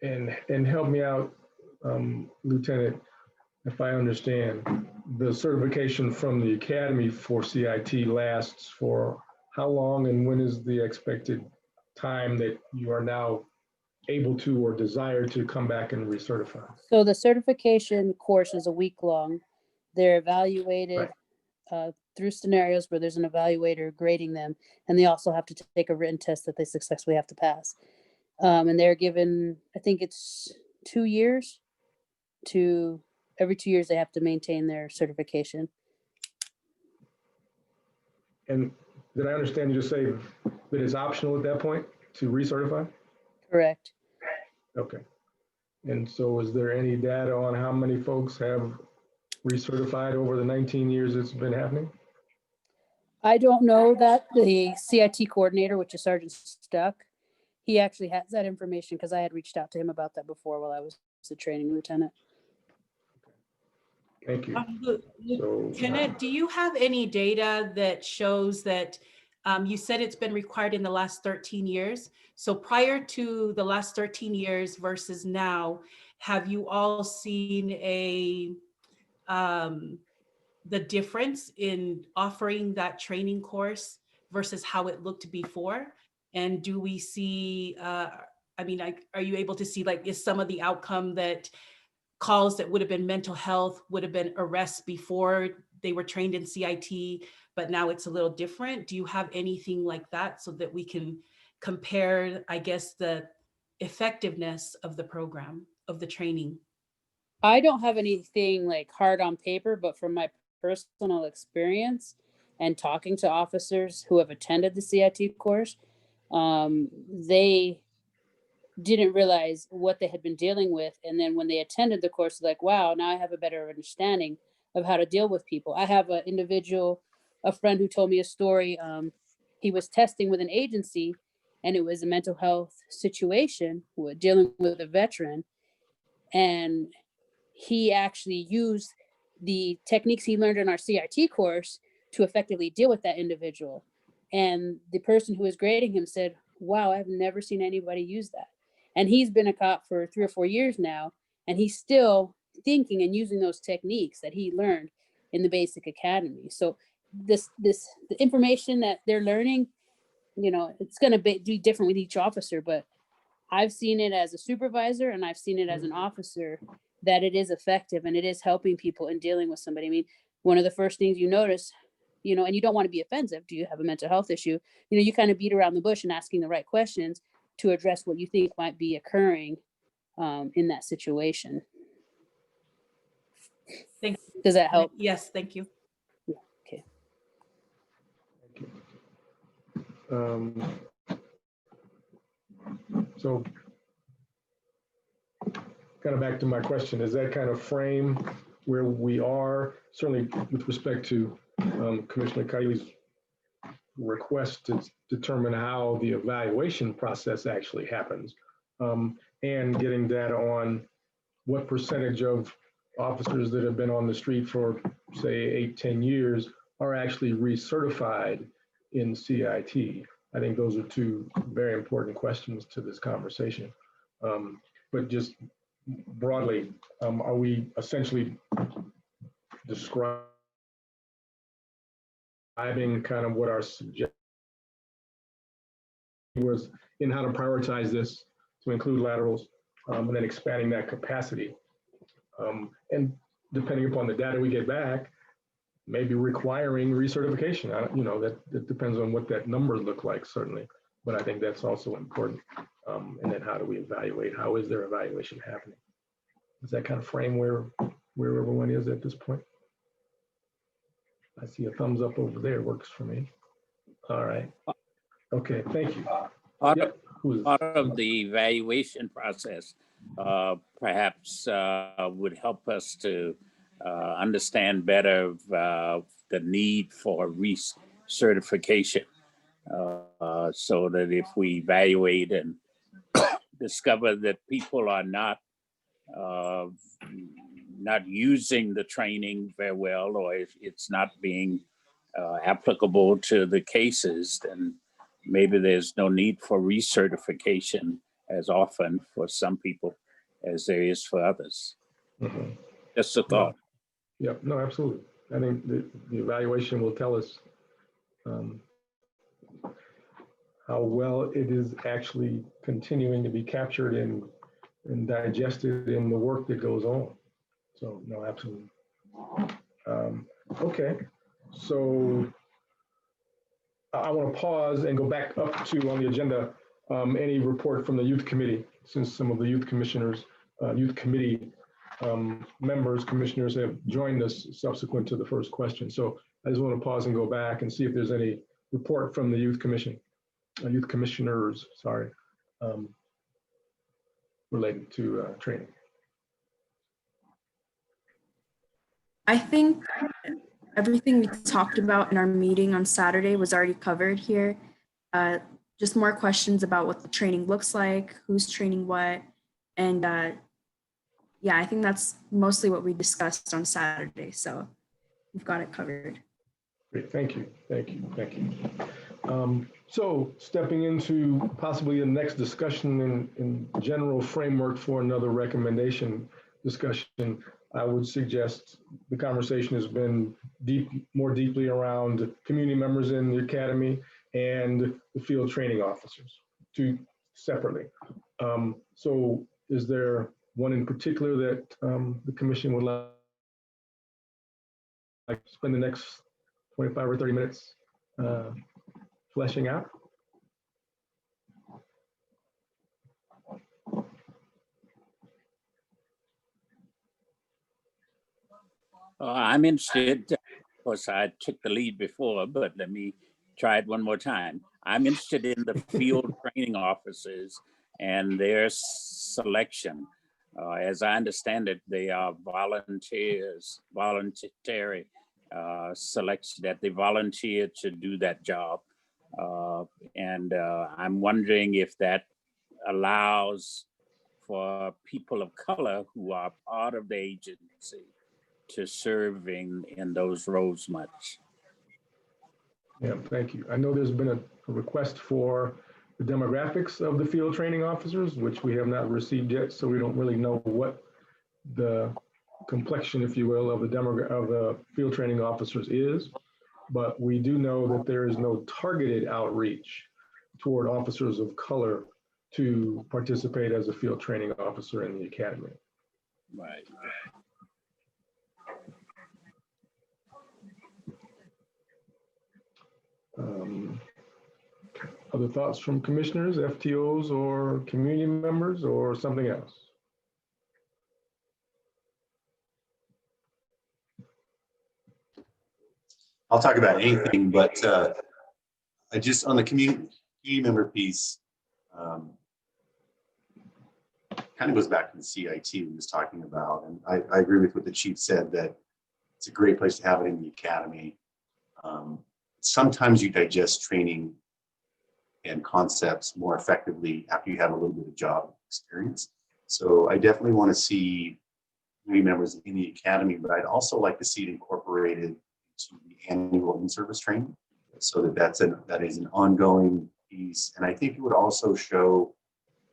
And help me out, Lieutenant, if I understand, the certification from the Academy for CIT lasts for how long, and when is the expected time that you are now able to or desire to come back and recertify? So the certification course is a week long. They're evaluated through scenarios where there's an evaluator grading them, and they also have to take a written test that they successfully have to pass. And they're given, I think it's 2 years every 2 years they have to maintain their certification. And did I understand you to say that it's optional at that point to recertify? Correct. Okay. And so is there any data on how many folks have recertified over the 19 years it's been happening? I don't know that. The CIT coordinator, which is Sergeant Stuck, he actually has that information because I had reached out to him about that before while I was a training lieutenant. Thank you. Lieutenant, do you have any data that shows that you said it's been required in the last 13 years? So prior to the last 13 years versus now, have you all seen the difference in offering that training course versus how it looked before? And do we see, are you able to see, like, is some of the outcome that calls that would have been mental health would have been arrests before they were trained in CIT, but now it's a little different? Do you have anything like that so that we can compare, I guess, the effectiveness of the program, of the training? I don't have anything like hard on paper, but from my personal experience and talking to officers who have attended the CIT course, they didn't realize what they had been dealing with. And then when they attended the course, like, wow, now I have a better understanding of how to deal with people. I have a friend who told me a story. He was testing with an agency and it was a mental health situation with dealing with a veteran. And he actually used the techniques he learned in our CIT course to effectively deal with that individual. And the person who was grading him said, wow, I've never seen anybody use that. And he's been a cop for 3 or 4 years now, and he's still thinking and using those techniques that he learned in the basic academy. So the information that they're learning, it's going to be different with each officer, but I've seen it as a supervisor and I've seen it as an officer that it is effective and it is helping people in dealing with somebody. I mean, one of the first things you notice, and you don't want to be offensive. Do you have a mental health issue? You kind of beat around the bush and asking the right questions to address what you think might be occurring in that situation. Thank you. Does that help? Yes, thank you. Yeah, okay. So kind of back to my question, is that kind of frame where we are, certainly with respect to Commissioner Kiley's request to determine how the evaluation process actually happens, and getting data on what percentage of officers that have been on the street for, say, 8-10 years are actually recertified in CIT. I think those are two very important questions to this conversation. But just broadly, are we essentially describing kind of what our suggestion was in how to prioritize this to include laterals, and then expanding that capacity? And depending upon the data we get back, maybe requiring recertification. That depends on what that number look like, certainly. But I think that's also important. And then how do we evaluate? How is their evaluation happening? Does that kind of frame where everyone is at this point? I see a thumbs up over there. Works for me. All right. Okay, thank you. Part of the evaluation process perhaps would help us to understand better the need for recertification, so that if we evaluate and discover that people are not uh, not using the training very well, or if it's not being applicable to the cases, then maybe there's no need for recertification as often for some people as there is for others. Mhm. Just a thought. Yeah, no, absolutely. I think the evaluation will tell us how well it is actually continuing to be captured and digested in the work that goes on. So, no, absolutely. Okay, so I want to pause and go back up to on the agenda any report from the youth committee, since some of the youth commissioners, youth committee members, commissioners have joined us subsequent to the first question. So I just want to pause and go back and see if there's any report from the youth commission, youth commissioners, sorry, related to training. I think everything we talked about in our meeting on Saturday was already covered here. Just more questions about what the training looks like, who's training what, and yeah, I think that's mostly what we discussed on Saturday. So we've got it covered. Great, thank you, thank you, thank you. So stepping into possibly the next discussion in general framework for another recommendation discussion, I would suggest the conversation has been more deeply around community members in the academy and the field training officers, two separately. So is there one in particular that the commission would like to spend the next 25 or 30 minutes fleshing out? I'm interested. Of course, I took the lead before, but let me try it one more time. I'm interested in the field training officers and their selection. As I understand it, they are voluntary selection, that they volunteer to do that job. And I'm wondering if that allows for people of color who are part of the agency to serving in those roles much. Yeah, thank you. I know there's been a request for the demographics of the field training officers, which we have not received yet, so we don't really know what the complexion, if you will, of the field training officers is. But we do know that there is no targeted outreach toward officers of color to participate as a field training officer in the academy. Right. Other thoughts from commissioners, FTOs, or community members, or something else? I'll talk about anything, but I just on the community member piece, kind of goes back to the CIT we was talking about, and I agree with what the chief said, that it's a great place to have it in the academy. Sometimes you digest training and concepts more effectively after you have a little bit of job experience. So I definitely want to see community members in the academy, but I'd also like to see it incorporated into the annual in-service training, so that is an ongoing piece. And I think it would also show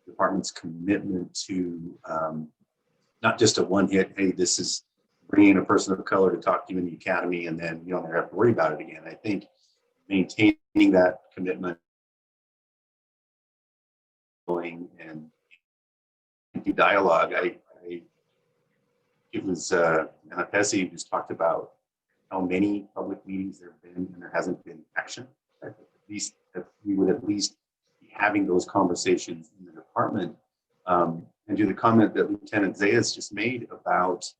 the department's commitment to not just a one-hit, hey, this is bringing a person of color to talk to you in the academy, and then you don't have to worry about it again. I think maintaining that commitment and dialogue. It was Anna Pesci just talked about how many public meetings there have been and there hasn't been action. At least that we would at least be having those conversations in the department. And to the comment that Lieutenant Zayas just made about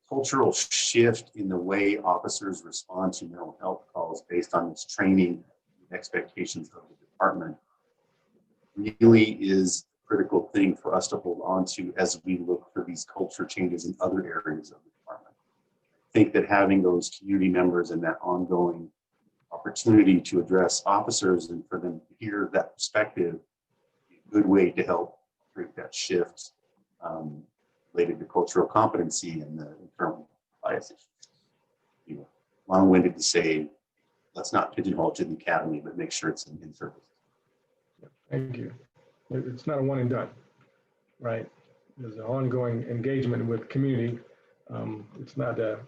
cultural shift in the way officers respond to mental health calls based on this training and expectations of the department really is a critical thing for us to hold on to as we look for these culture changes in other areas of the department. I think that having those community members and that ongoing opportunity to address officers and for them to hear that perspective is a good way to help create that shift related to cultural competency and the internal bias issues. You know, long-winded to say, let's not pigeonhole it to the academy, but make sure it's in service. Thank you. It's not a one and done, right? There's an ongoing engagement with community. It's not a.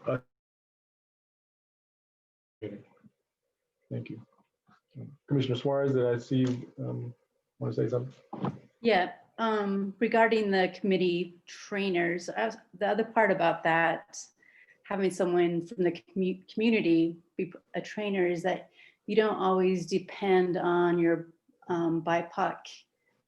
Thank you. Commissioner Suarez, did I see you want to say something? Yeah, regarding the committee trainers, the other part about that, having someone from the community be a trainer, is that you don't always depend on your BIPOC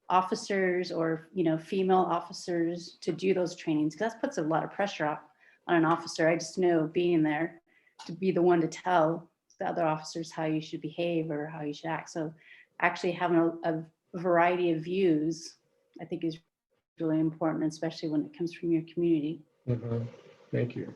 officers or female officers to do those trainings, because that puts a lot of pressure on an officer. I just know being there to be the one to tell the other officers how you should behave or how you should act. So actually having a variety of views, I think, is really important, especially when it comes from your community. Mm-hmm. Thank you.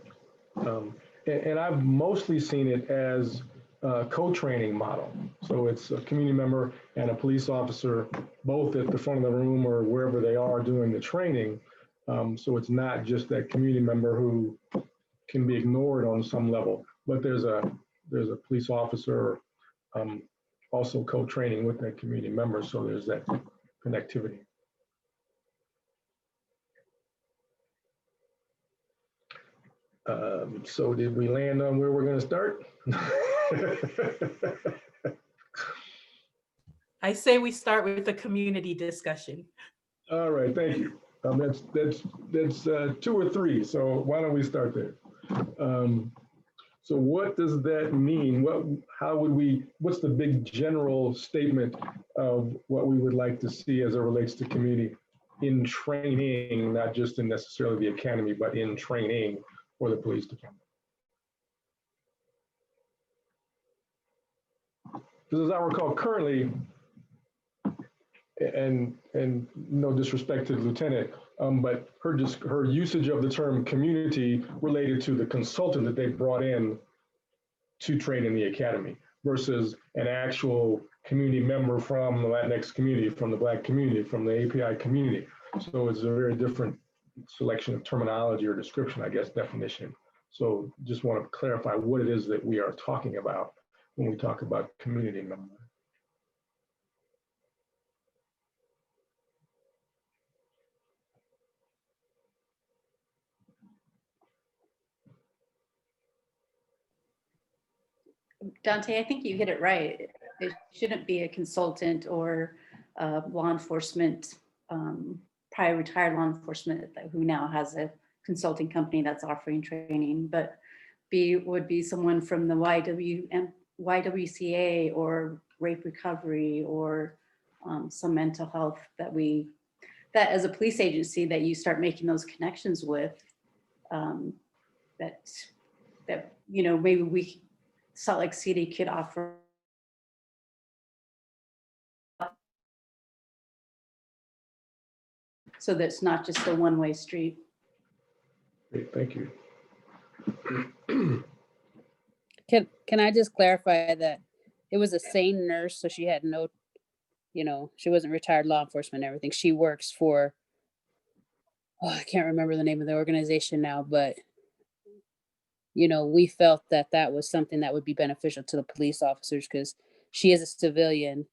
And I've mostly seen it as a co-training model. So it's a community member and a police officer, both at the front of the room or wherever they are doing the training. So it's not just that community member who can be ignored on some level, but there's a police officer also co-training with that community member. So there's that connectivity. So did we land on where we're going to start? I say we start with the community discussion. All right, thank you. That's 2 or 3. So why don't we start there? So what does that mean? What's the big general statement of what we would like to see as it relates to community in training, not just in necessarily the academy, but in training for the police department? Because as I recall currently, and no disrespect to the lieutenant, but her usage of the term community related to the consultant that they brought in to train in the academy versus an actual community member from the Latinx community, from the Black community, from the API community. So it's a very different selection of terminology or description, I guess, definition. So just want to clarify what it is that we are talking about when we talk about community member. Dante, I think you hit it right. It shouldn't be a consultant or law enforcement, prior retired law enforcement who now has a consulting company that's offering training, but would be someone from the YWCA or rape recovery or some mental health that as a police agency that you start making those connections with, that maybe Salt Lake City could offer so that it's not just a one-way street. Great, thank you. Can I just clarify that it was a sane nurse, so she had no, she wasn't retired law enforcement and everything. She works for, I can't remember the name of the organization now, but we felt that was something that would be beneficial to the police officers because she is a civilian,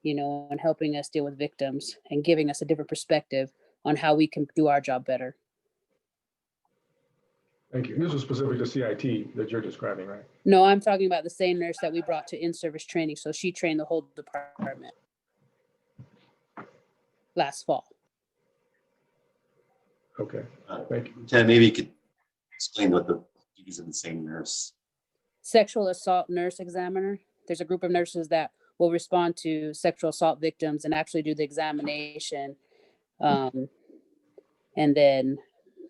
and helping us deal with victims and giving us a different perspective on how we can do our job better. Thank you. This is specific to CIT that you're describing, right? No, I'm talking about the same nurse that we brought to in-service training. So she trained the whole department last fall. Okay, thank you. Ted, maybe you could explain what the duties of the same nurse. Sexual assault nurse examiner. There's a group of nurses that will respond to sexual assault victims and actually do the examination, and then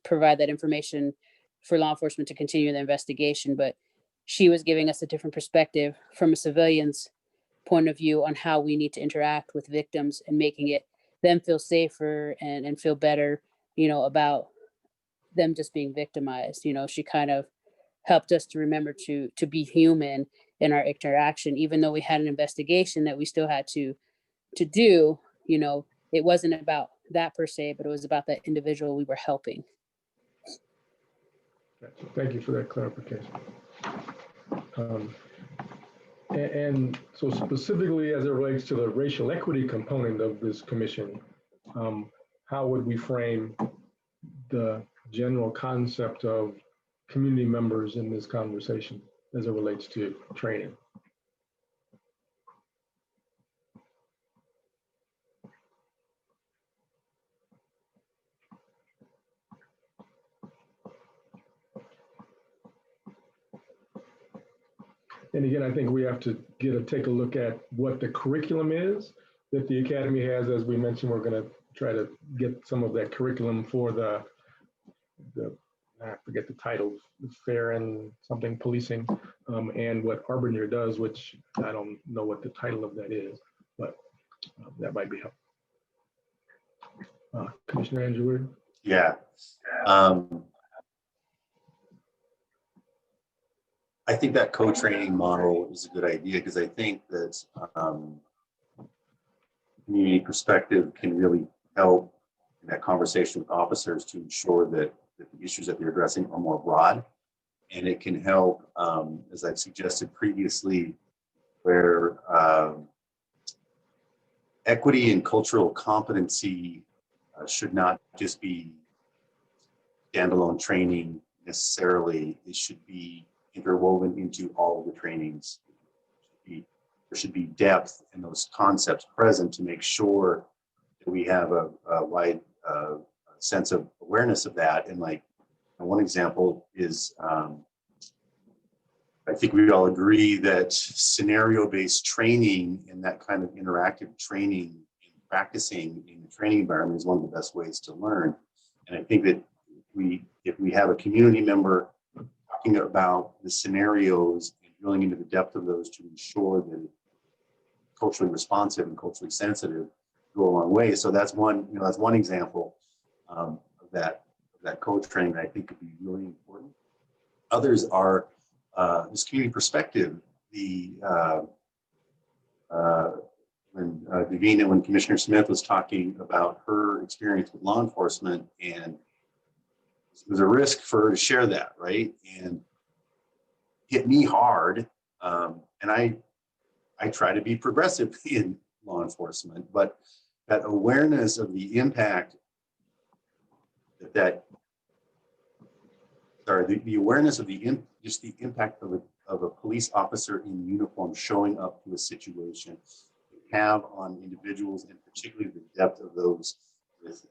provide that information for law enforcement to continue the investigation. But she was giving us a different perspective from a civilian's point of view on how we need to interact with victims and making them feel safer and feel better, about them just being victimized. She kind of helped us to remember to be human in our interaction, even though we had an investigation that we still had to do. It wasn't about that per se, but it was about that individual we were helping. Gotcha. Thank you for that clarification. And so specifically as it relates to the racial equity component of this commission, how would we frame the general concept of community members in this conversation as it relates to training? And again, I think we have to take a look at what the curriculum is that the Academy has. As we mentioned, we're going to try to get some of that curriculum for the I forget the title, fair and something policing, and what Arbiter does, which I don't know what the title of that is, but that might be helpful. Commissioner Andrew Wood? Yeah. I think that co-training model is a good idea because I think that community perspective can really help in that conversation with officers to ensure that the issues that they're addressing are more broad. And it can help, as I've suggested previously, where equity and cultural competency should not just be standalone training necessarily. It should be interwoven into all of the trainings. There should be depth in those concepts present to make sure that we have a wide sense of awareness of that. And like one example is, I think we all agree that scenario-based training and that kind of interactive training and practicing in the training environment is one of the best ways to learn. And I think that if we have a community member talking about the scenarios and drilling into the depth of those to ensure that it's culturally responsive and culturally sensitive, go a long way. So that's one, that's one example of that co-training that I think could be really important. Others are this community perspective. When Commissioner Smith was talking about her experience with law enforcement, and it was a risk for her to share that, right? And hit me hard. And I try to be progressive in law enforcement, but that awareness of the impact the awareness of just the impact of a police officer in uniform showing up to a situation have on individuals, and particularly the depth of those with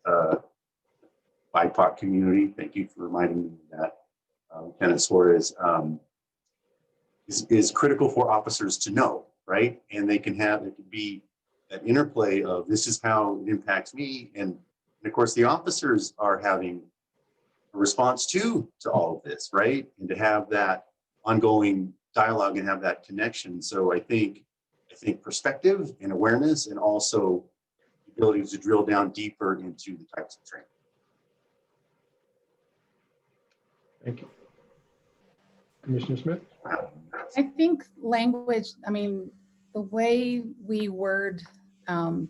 BIPOC community. Thank you for reminding me of that, Lieutenant Suarez, is critical for officers to know, right? And it can be that interplay of this is how it impacts me, and of course the officers are having a response to all of this, right? And to have that ongoing dialogue and have that connection. So I think perspective and awareness, and also the ability to drill down deeper into the types of training. Thank you. Commissioner Smith? I think language, the way we word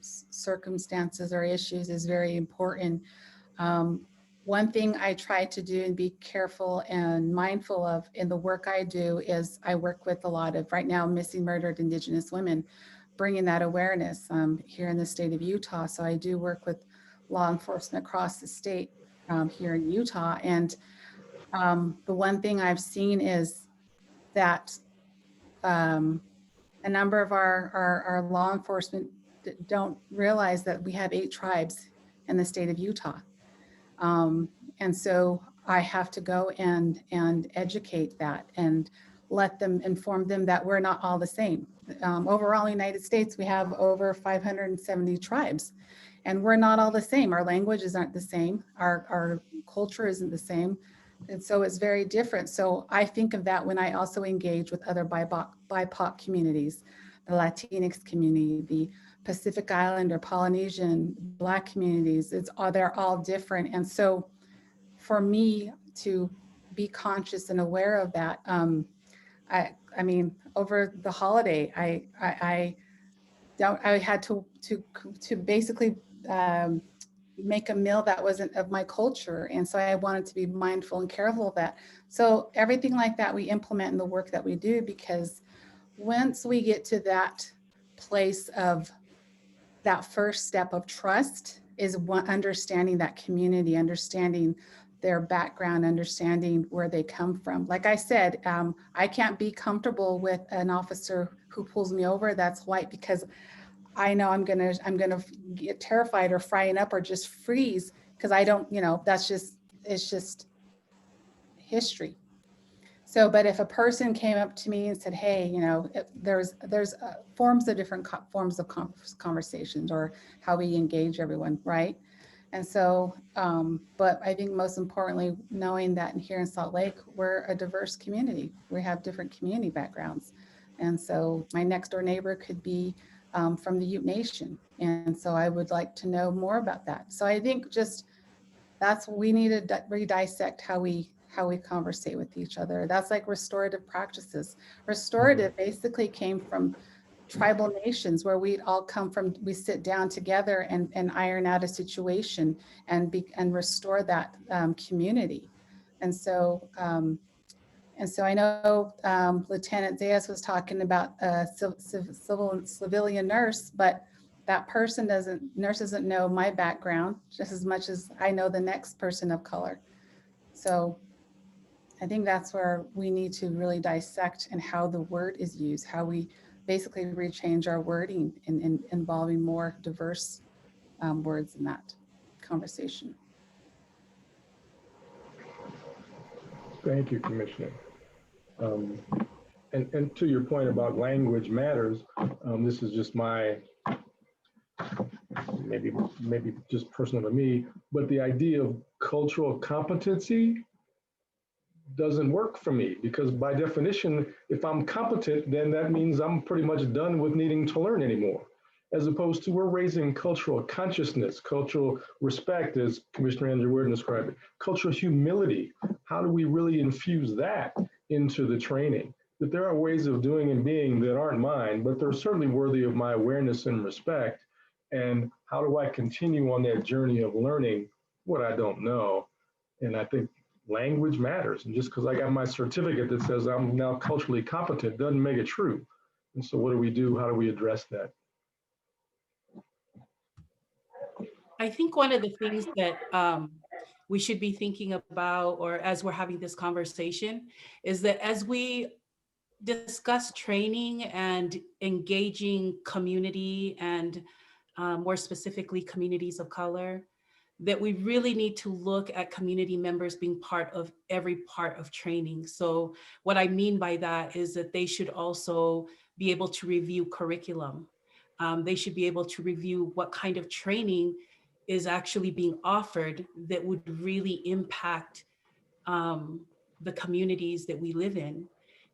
circumstances or issues is very important. One thing I try to do and be careful and mindful of in the work I do is I work with a lot of, right now, missing, murdered Indigenous women, bringing that awareness here in the state of Utah. So I do work with law enforcement across the state here in Utah. And the one thing I've seen is that a number of our law enforcement don't realize that we have 8 tribes in the state of Utah. And so I have to go and educate that and let them, inform them that we're not all the same. Overall in the United States, we have over 570 tribes, and we're not all the same. Our languages aren't the same. Our culture isn't the same. And so it's very different. So I think of that when I also engage with other BIPOC communities, the Latinx community, the Pacific Islander, Polynesian, Black communities. They're all different. And so for me to be conscious and aware of that, I mean, over the holiday, I had to basically, make a meal that wasn't of my culture. And so I wanted to be mindful and careful of that. So everything like that we implement in the work that we do, because once we get to that place of that first step of trust is one, understanding that community, understanding their background, understanding where they come from. Like I said, I can't be comfortable with an officer who pulls me over that's white, because I know I'm gonna get terrified or frying up or just freeze, because I don't, it's just history. So, but if a person came up to me and said, hey, there's forms of different forms of conversations or how we engage everyone, right? And so, but I think most importantly, knowing that here in Salt Lake, we're a diverse community. We have different community backgrounds. And so my next door neighbor could be from the Ute Nation. And so I would like to know more about that. So I think just we need to re-dissect how we conversate with each other. That's like restorative practices. Restorative basically came from tribal nations where we all come from. We sit down together and iron out a situation and restore that community. And so I know Lieutenant Zayas was talking about a civilian nurse, but that nurse doesn't know my background just as much as I know the next person of color. So I think that's where we need to really dissect and how the word is used, how we basically rechange our wording in involving more diverse words in that conversation. Thank you, Commissioner. And to your point about language matters, this is just my, maybe just personal to me, but the idea of cultural competency doesn't work for me, because by definition, if I'm competent, then that means I'm pretty much done with needing to learn anymore. As opposed to, we're raising cultural consciousness, cultural respect, as Commissioner Andrew Worden described it, cultural humility. How do we really infuse that into the training? That there are ways of doing and being that aren't mine, but they're certainly worthy of my awareness and respect. And how do I continue on that journey of learning what I don't know? And I think language matters. And just because I got my certificate that says I'm now culturally competent doesn't make it true. And so what do we do? How do we address that? I think one of the things that we should be thinking about, or as we're having this conversation, is that as we discuss training and engaging community and more specifically communities of color, that we really need to look at community members being part of every part of training. So what I mean by that is that they should also be able to review curriculum. They should be able to review what kind of training is actually being offered that would really impact the communities that we live in.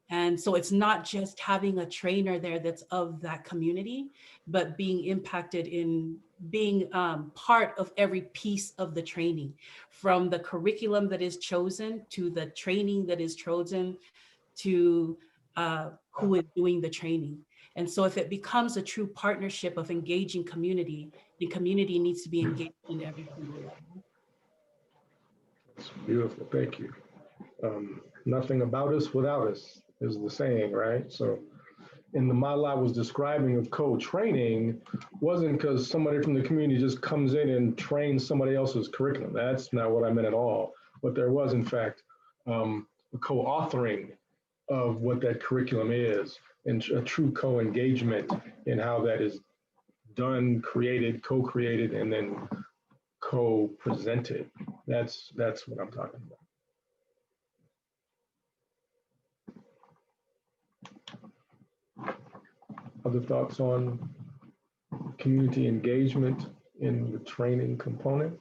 And so it's not just having a trainer there that's of that community, but being impacted in being part of every piece of the training, from the curriculum that is chosen to the training that is chosen to who is doing the training. And so if it becomes a true partnership of engaging community, the community needs to be engaged in every single level. That's beautiful, thank you. Nothing about us without us is the saying, right? So in the model I was describing of co-training wasn't because somebody from the community just comes in and trains somebody else's curriculum. That's not what I meant at all. But there was, in fact, a co-authoring of what that curriculum is, and a true co-engagement in how that is done, created, co-created, and then co-presented. That's what I'm talking about. Other thoughts on community engagement in the training component?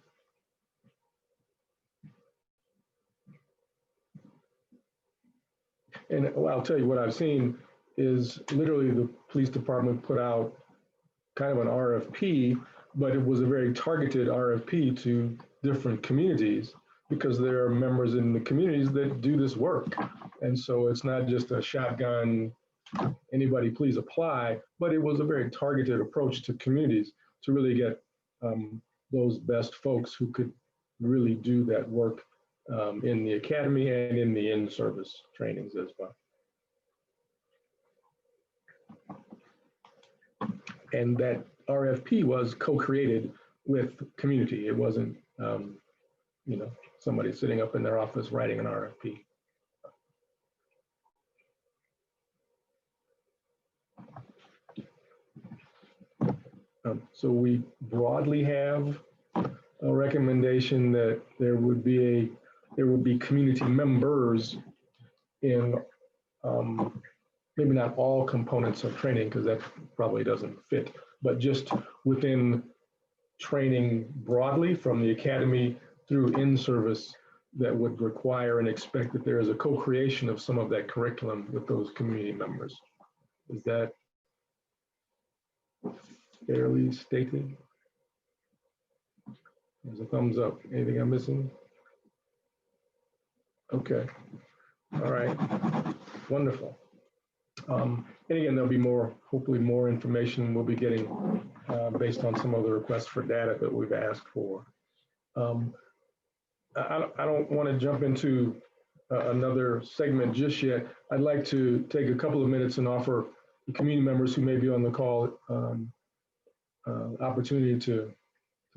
And well, I'll tell you what I've seen is literally the police department put out kind of an RFP, but it was a very targeted RFP to different communities, because there are members in the communities that do this work. And so it's not just a shotgun, anybody please apply, but it was a very targeted approach to communities to really get those best folks who could really do that work in the academy and in the in-service trainings as well. And that RFP was co-created with community. It wasn't, you know, somebody sitting up in their office writing an RFP. So we broadly have a recommendation that there would be community members in maybe not all components of training, because that probably doesn't fit, but just within training broadly from the academy through in-service, that would require and expect that there is a co-creation of some of that curriculum with those community members. Is that fairly stated? There's a thumbs up. Anything I'm missing? Okay. All right. Wonderful. And again, there'll be more, hopefully more information we'll be getting based on some of the requests for data that we've asked for. I don't want to jump into another segment just yet. I'd like to take a couple of minutes and offer the community members who may be on the call opportunity to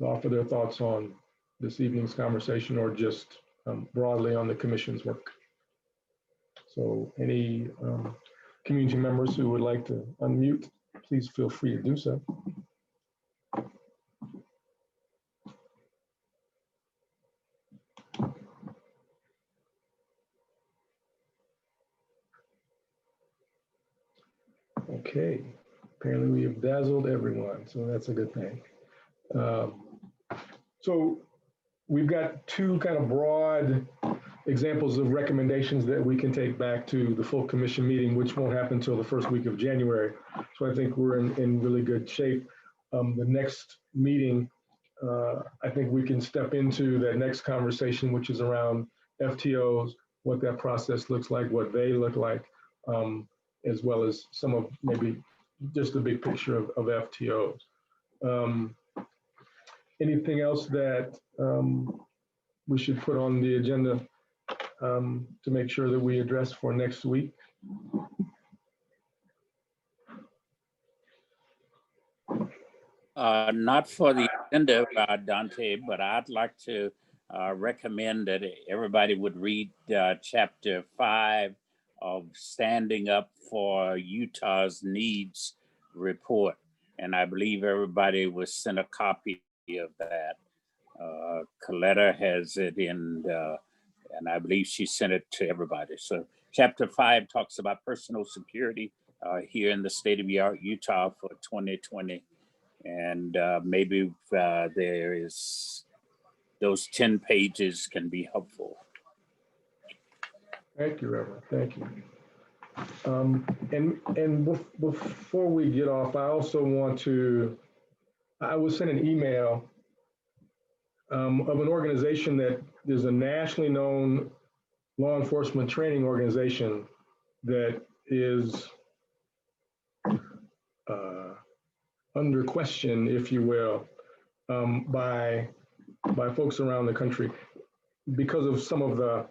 offer their thoughts on this evening's conversation, or just broadly on the commission's work. So any community members who would like to unmute, please feel free to do so. Okay, apparently we have dazzled everyone, so that's a good thing. So we've got two kind of broad examples of recommendations that we can take back to the full commission meeting, which won't happen until the first week of January. So I think we're in really good shape. The next meeting, I think we can step into that next conversation, which is around FTOs, what that process looks like, what they look like, as well as some of maybe just a big picture of FTOs. Anything else that we should put on the agenda to make sure that we address for next week? Not for the agenda, Dante, but I'd like to recommend that everybody would read chapter 5 of Standing Up for Utah's Needs report. And I believe everybody was sent a copy of that. Coletta has it in, and I believe she sent it to everybody. So chapter 5 talks about personal security here in the state of Utah for 2020. And maybe there is, those 10 pages can be helpful. Thank you, Reverend. Thank you. And before we get off, I also want to, I was sent an email of an organization that is a nationally known law enforcement training organization that is under question, if you will, by folks around the country because of some of the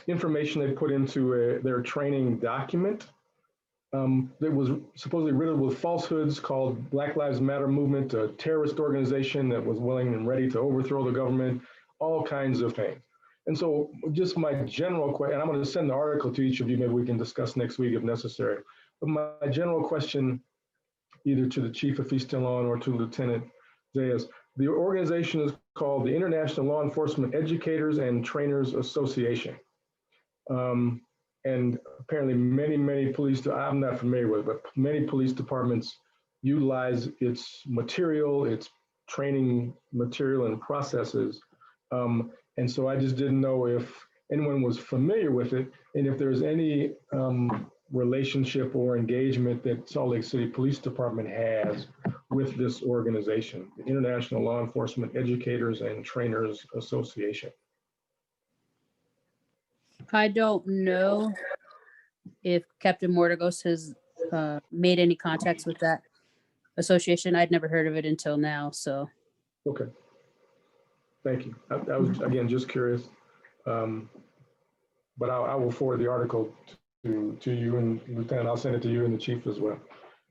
information they put into their training document that was supposedly riddled with falsehoods, called Black Lives Matter Movement, a terrorist organization that was willing and ready to overthrow the government, all kinds of things. And so just my general question, and I'm going to send the article to each of you, maybe we can discuss next week if necessary. But my general question, either to the chief if he's still on or to Lieutenant Zayas, the organization is called the International Law Enforcement Educators and Trainers Association. And apparently many police, I'm not familiar with it, but many police departments utilize its material, its training material and processes. And so I just didn't know if anyone was familiar with it and if there's any relationship or engagement that Salt Lake City Police Department has with this organization, the International Law Enforcement Educators and Trainers Association. I don't know if Captain Mordegos has made any contacts with that association. I'd never heard of it until now, so. Okay. Thank you. I was, again, just curious. But I will forward the article to you and Lieutenant, I'll send it to you and the chief as well.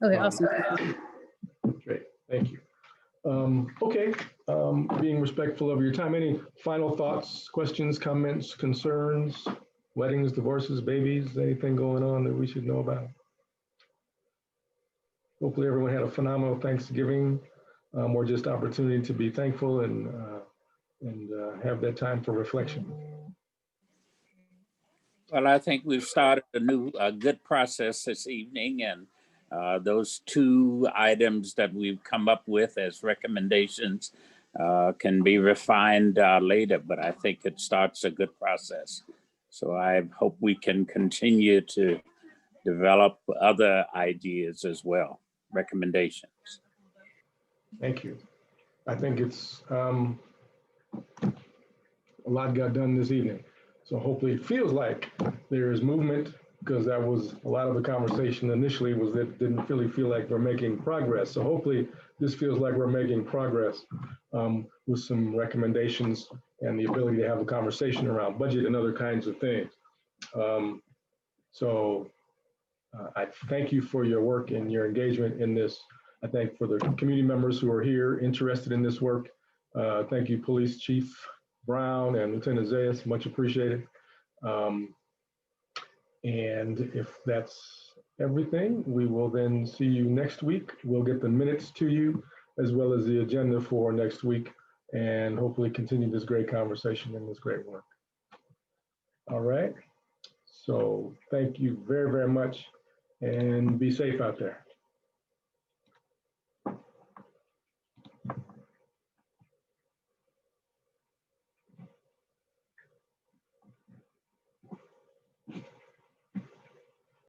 Okay, awesome. Great, thank you. Okay, being respectful of your time, any final thoughts, questions, comments, concerns, weddings, divorces, babies, anything going on that we should know about? Hopefully everyone had a phenomenal Thanksgiving, or just opportunity to be thankful and have that time for reflection. Well, I think we've started a good process this evening, and those 2 items that we've come up with as recommendations can be refined later, but I think it starts a good process. So I hope we can continue to develop other ideas as well, recommendations. Thank you. I think it's a lot got done this evening. So hopefully it feels like there is movement, because that was a lot of the conversation initially was that didn't really feel like we're making progress. So hopefully this feels like we're making progress with some recommendations and the ability to have a conversation around budget and other kinds of things. I thank you for your work and your engagement in this. I thank for the community members who are here interested in this work. Thank you, Police Chief Brown and Lieutenant Zayas, much appreciated. And if that's everything, we will then see you next week. We'll get the minutes to you as well as the agenda for next week, and hopefully continue this great conversation and this great work. All right. So thank you very, very much, and be safe out there.